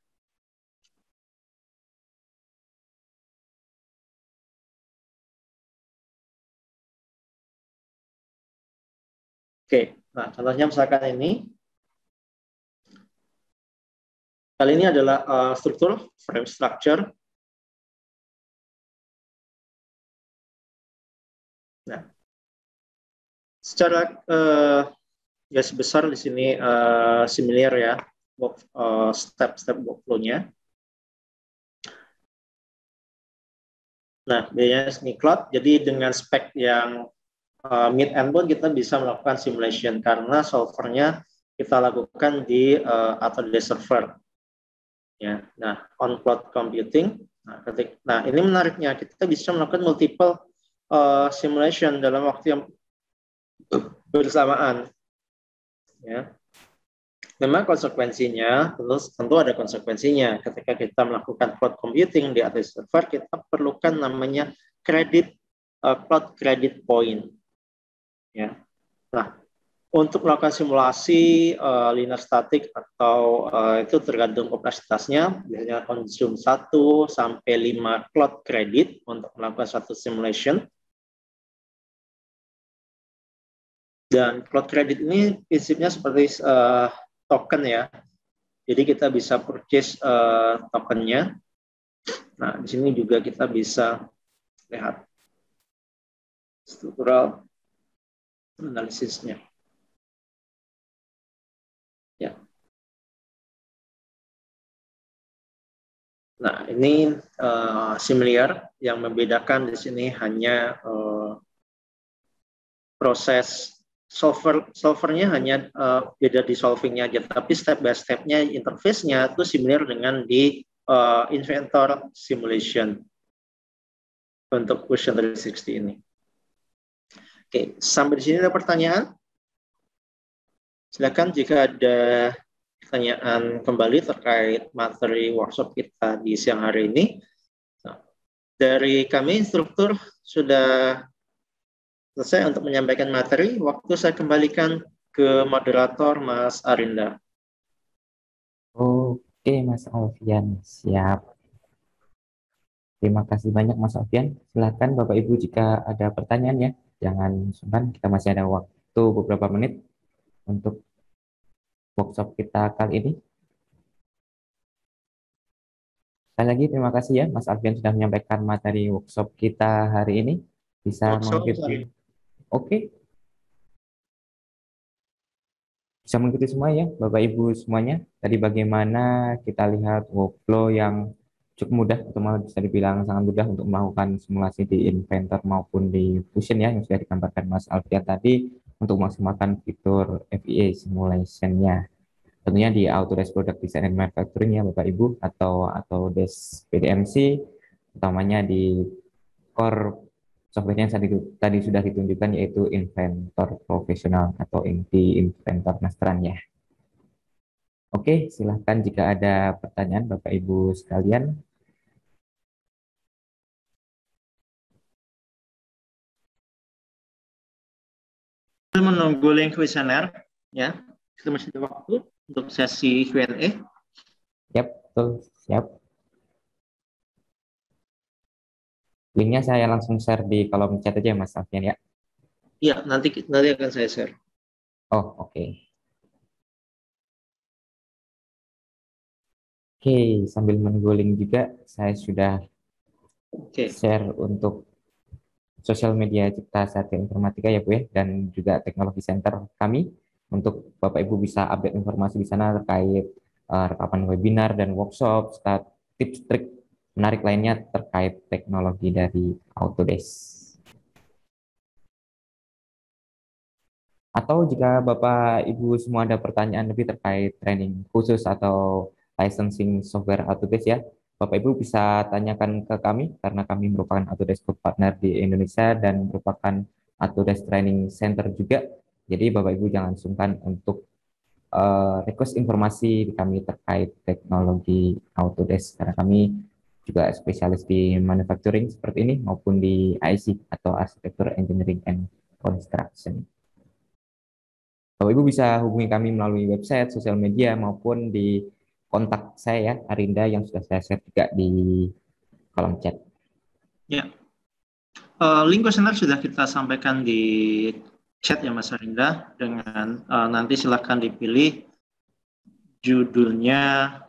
[SPEAKER 2] Oke, nah contohnya misalkan ini. Kali ini adalah struktur, frame structure. Nah, secara garis besar di sini similar ya, step-step workflow-nya. Nah, biasanya ini cloud, jadi dengan spek yang mid endpoint kita bisa melakukan simulation karena solvernya kita lakukan di atau di server. Ya, nah on cloud computing. Nah, ini menariknya kita bisa melakukan multiple simulation dalam waktu yang bersamaan. Ya. Memang konsekuensinya, tentu ada konsekuensinya. Ketika kita melakukan cloud computing di atas server, kita perlukan namanya cloud credit point. Ya. Nah, untuk melakukan simulasi linear static atau itu tergantung kompleksitasnya, biasanya konsum 1 sampai 5 cloud credit untuk melakukan satu simulation. Dan cloud credit ini prinsipnya seperti token ya. Jadi kita bisa purchase tokennya. Nah, di sini juga kita bisa lihat struktural analisisnya. Ya. Nah, ini similar, yang membedakan di sini hanya proses solvernya hanya beda di solvingnya aja, tapi step by step-nya, interface-nya itu similar dengan di Inventor simulation untuk Fusion 360 ini. Oke, sampai di sini ada pertanyaan? Silakan jika ada pertanyaan kembali terkait materi workshop kita di siang hari ini. Nah, dari kami instruktur sudah selesai untuk menyampaikan materi. Waktu saya kembalikan ke moderator Mas Arinda.
[SPEAKER 1] Oke, Mas Alfian, siap. Terima kasih banyak Mas Alfian. Silakan Bapak Ibu jika ada pertanyaan ya. Jangan sungkan, kita masih ada waktu beberapa menit untuk workshop kita kali ini. Sekali lagi terima kasih ya Mas Alfian sudah menyampaikan materi workshop kita hari ini. Bisa
[SPEAKER 2] Workshop,
[SPEAKER 1] mengikuti.
[SPEAKER 2] sorry.
[SPEAKER 1] Oke, bisa mengikuti semua ya Bapak Ibu semuanya. Tadi bagaimana kita lihat workflow yang cukup mudah atau malah bisa dibilang sangat mudah untuk melakukan simulasi di Inventor maupun di Fusion ya yang sudah digambarkan Mas Alfian tadi untuk memaksimalkan fitur FEA simulation-nya. Tentunya di Autodesk Product Design and Manufacturing ya Bapak Ibu atau Desk PDMC utamanya di core software yang tadi sudah ditunjukkan yaitu Inventor Profesional atau inti Inventor Masteran ya. Oke, silahkan jika ada pertanyaan Bapak Ibu sekalian.
[SPEAKER 2] Menunggu link kuesioner, ya. Kita masih ada waktu untuk sesi Q&A.
[SPEAKER 1] Siap, betul, siap. Linknya saya langsung share di kolom chat aja Mas Alfian ya.
[SPEAKER 2] Iya, nanti akan saya share.
[SPEAKER 1] Oh, oke. Oke, sambil menunggu link juga, saya sudah share untuk sosial media Cipta Satya Informatika ya Bu ya, dan juga Teknologi Center kami untuk Bapak Ibu bisa update informasi di sana terkait rekaman webinar dan workshop, serta tips trik menarik lainnya terkait teknologi dari Autodesk. Atau jika Bapak Ibu semua ada pertanyaan lebih terkait training khusus atau licensing software Autodesk ya, Bapak Ibu bisa tanyakan ke kami karena kami merupakan Autodesk Group Partner di Indonesia dan merupakan Autodesk Training Center juga. Jadi Bapak Ibu jangan sungkan untuk request informasi di kami terkait teknologi Autodesk karena kami juga spesialis di manufacturing seperti ini maupun di IC atau Architecture Engineering and Construction. Bapak Ibu bisa hubungi kami melalui website, sosial media, maupun di kontak saya ya, Arinda yang sudah saya share juga di kolom chat.
[SPEAKER 2] Ya, link kuesioner sudah kita sampaikan di chat ya Mas Arinda, dengan nanti silahkan dipilih judulnya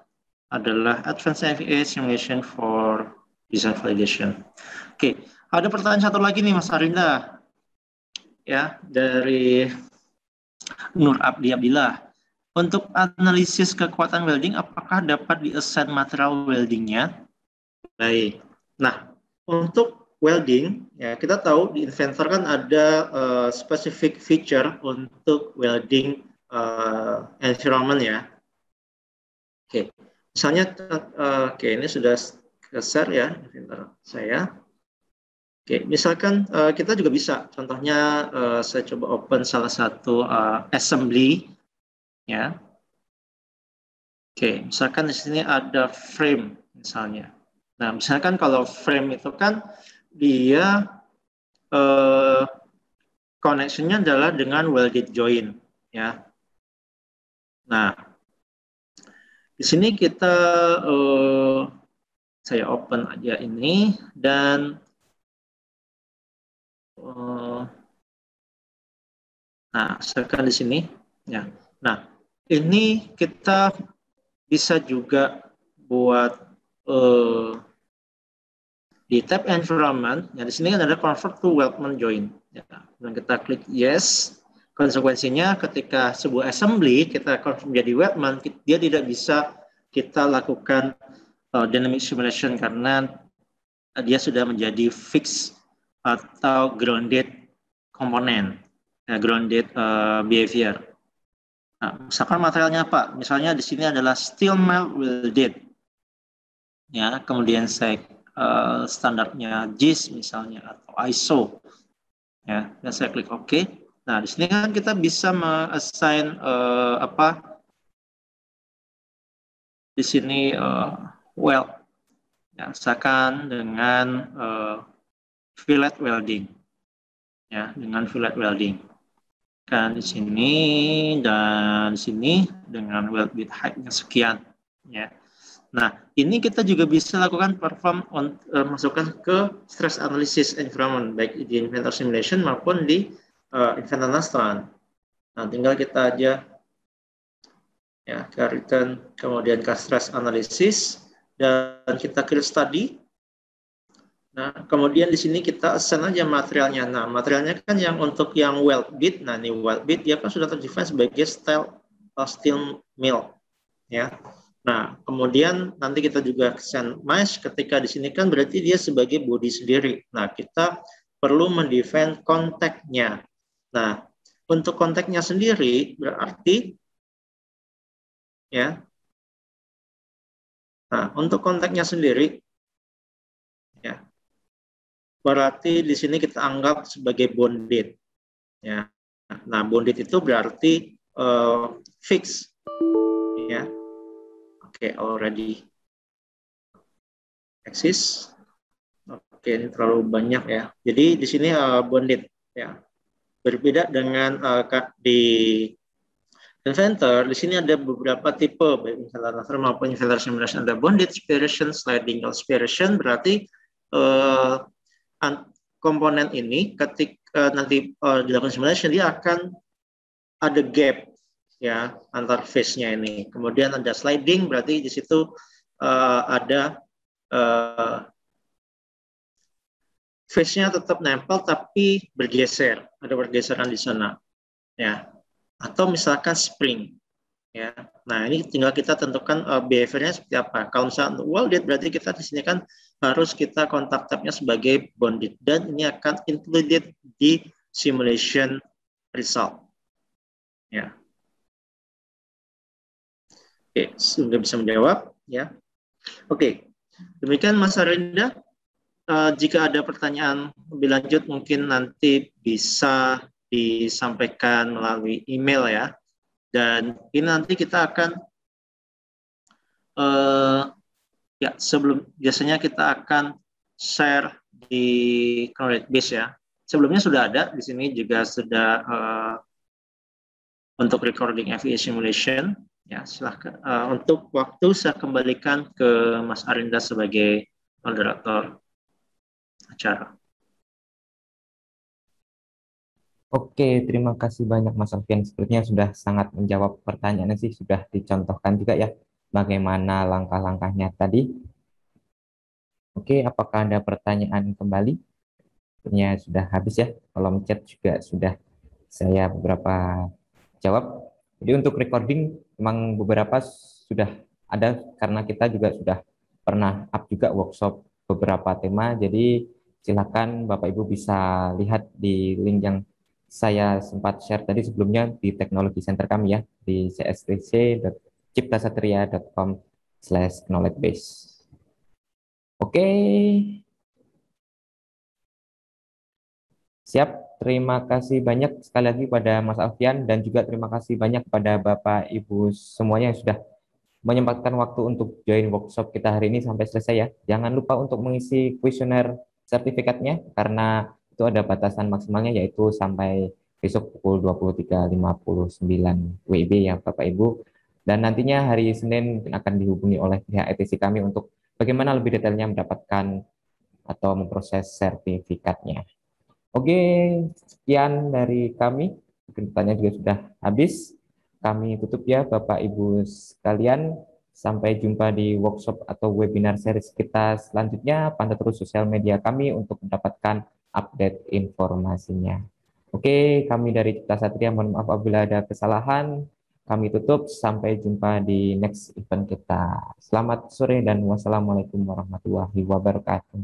[SPEAKER 2] adalah Advanced FEA Simulation for Design Validation. Oke, ada pertanyaan satu lagi nih Mas Arinda, ya, dari Nur Abdi Abdillah. Untuk analisis kekuatan welding, apakah dapat di-assign material weldingnya? Baik. Nah, untuk welding, ya kita tahu di Inventor kan ada specific feature untuk welding environment ya. Oke, misalnya, oke ini sudah share ya Inventor saya. Oke, misalkan kita juga bisa, contohnya saya coba open salah satu assembly. Ya, oke. Misalkan di sini ada frame, misalnya. Nah, misalkan kalau frame itu kan dia connection-nya adalah dengan welded joint, ya. Nah, di sini kita saya open aja ini dan nah, misalkan di sini, ya. Nah, ini kita bisa juga buat di tab environment, ya di sini kan ada convert to weldment joint. Ya, dan kita klik yes. Konsekuensinya ketika sebuah assembly kita convert menjadi weldment, dia tidak bisa kita lakukan dynamic simulation karena dia sudah menjadi fixed atau grounded komponen, grounded behavior. Nah, misalkan materialnya apa? Misalnya di sini adalah steel mild welded. Ya, kemudian saya standarnya JIS misalnya atau ISO, ya, dan saya klik OK. Nah, di sini kan kita bisa assign di sini weld, ya, misalkan dengan fillet welding. ya dengan fillet welding. Kan di sini dan sini dengan weld bit height-nya sekian, ya. Nah, ini kita juga bisa lakukan masukkan ke stress analysis environment, baik di inventor simulation maupun di inventor Nastran. Nah, tinggal kita aja ya carikan kemudian ke stress analysis dan kita create study. Nah, kemudian di sini kita assign aja materialnya. Nah, materialnya kan yang untuk yang weld bit. Nah, ini weld bit dia kan sudah terdefine sebagai steel mill, ya. Nah, kemudian nanti kita juga send mesh ketika di sini kan berarti dia sebagai body sendiri. Nah, kita perlu mendefine kontaknya. Nah, untuk kontaknya sendiri berarti ya. Nah, untuk kontaknya sendiri ya. Berarti di sini kita anggap sebagai bonded, ya. Nah, bonded itu berarti fix, ya. Oke, already exist. Oke, ini terlalu banyak ya. Jadi di sini bonded, ya. Berbeda dengan di inventor. Di sini ada beberapa tipe, baik inventor laser maupun inventor simulation. Ada bonded aspiration, sliding aspiration. Berarti komponen ini ketika nanti dilakukan simulation dia akan ada gap ya antar phase-nya ini. Kemudian ada sliding, berarti di situ ada phase-nya tetap nempel tapi bergeser, ada pergeseran di sana ya. Atau misalkan spring ya. Nah, ini tinggal kita tentukan behavior-nya seperti apa. Kalau misalnya welded berarti kita di sini kan harus kita kontak type-nya sebagai bonded dan ini akan included di simulation result. Ya. Oke, sudah bisa menjawab ya. Oke. Demikian Mas Arinda. Jika ada pertanyaan lebih lanjut mungkin nanti bisa disampaikan melalui email ya. Dan ini nanti kita akan ya sebelum biasanya kita akan share di Knowledge Base ya. Sebelumnya sudah ada di sini juga sudah untuk recording FEA simulation ya. Silahkan untuk waktu saya kembalikan ke Mas Arinda sebagai moderator acara.
[SPEAKER 1] Oke, terima kasih banyak Mas Alfian. Sepertinya sudah sangat menjawab pertanyaannya sih, sudah dicontohkan juga ya bagaimana langkah-langkahnya tadi. Oke, apakah ada pertanyaan kembali? Sepertinya sudah habis ya. Kolom chat juga sudah saya beberapa jawab. Jadi untuk recording memang beberapa sudah ada karena kita juga sudah pernah up juga workshop beberapa tema. Jadi silakan Bapak Ibu bisa lihat di link yang saya sempat share tadi sebelumnya di teknologi center kami ya di cstc.ciptasatria.com/knowledge-base. Oke, siap. Terima kasih banyak sekali lagi pada Mas Alfian dan juga terima kasih banyak pada Bapak Ibu semuanya yang sudah menyempatkan waktu untuk join workshop kita hari ini sampai selesai ya. Jangan lupa untuk mengisi kuesioner sertifikatnya karena itu ada batasan maksimalnya yaitu sampai besok pukul 23.59 WIB ya Bapak Ibu. Dan nantinya hari Senin akan dihubungi oleh pihak ETC kami untuk bagaimana lebih detailnya mendapatkan atau memproses sertifikatnya. Oke, sekian dari kami. Mungkin pertanyaan juga sudah habis. Kami tutup ya Bapak Ibu sekalian. Sampai jumpa di workshop atau webinar series kita selanjutnya. Pantau terus sosial media kami untuk mendapatkan update informasinya. Oke, kami dari Cipta Satria mohon maaf apabila ada kesalahan. Kami tutup. Sampai jumpa di next event kita. Selamat sore dan wassalamualaikum warahmatullahi wabarakatuh.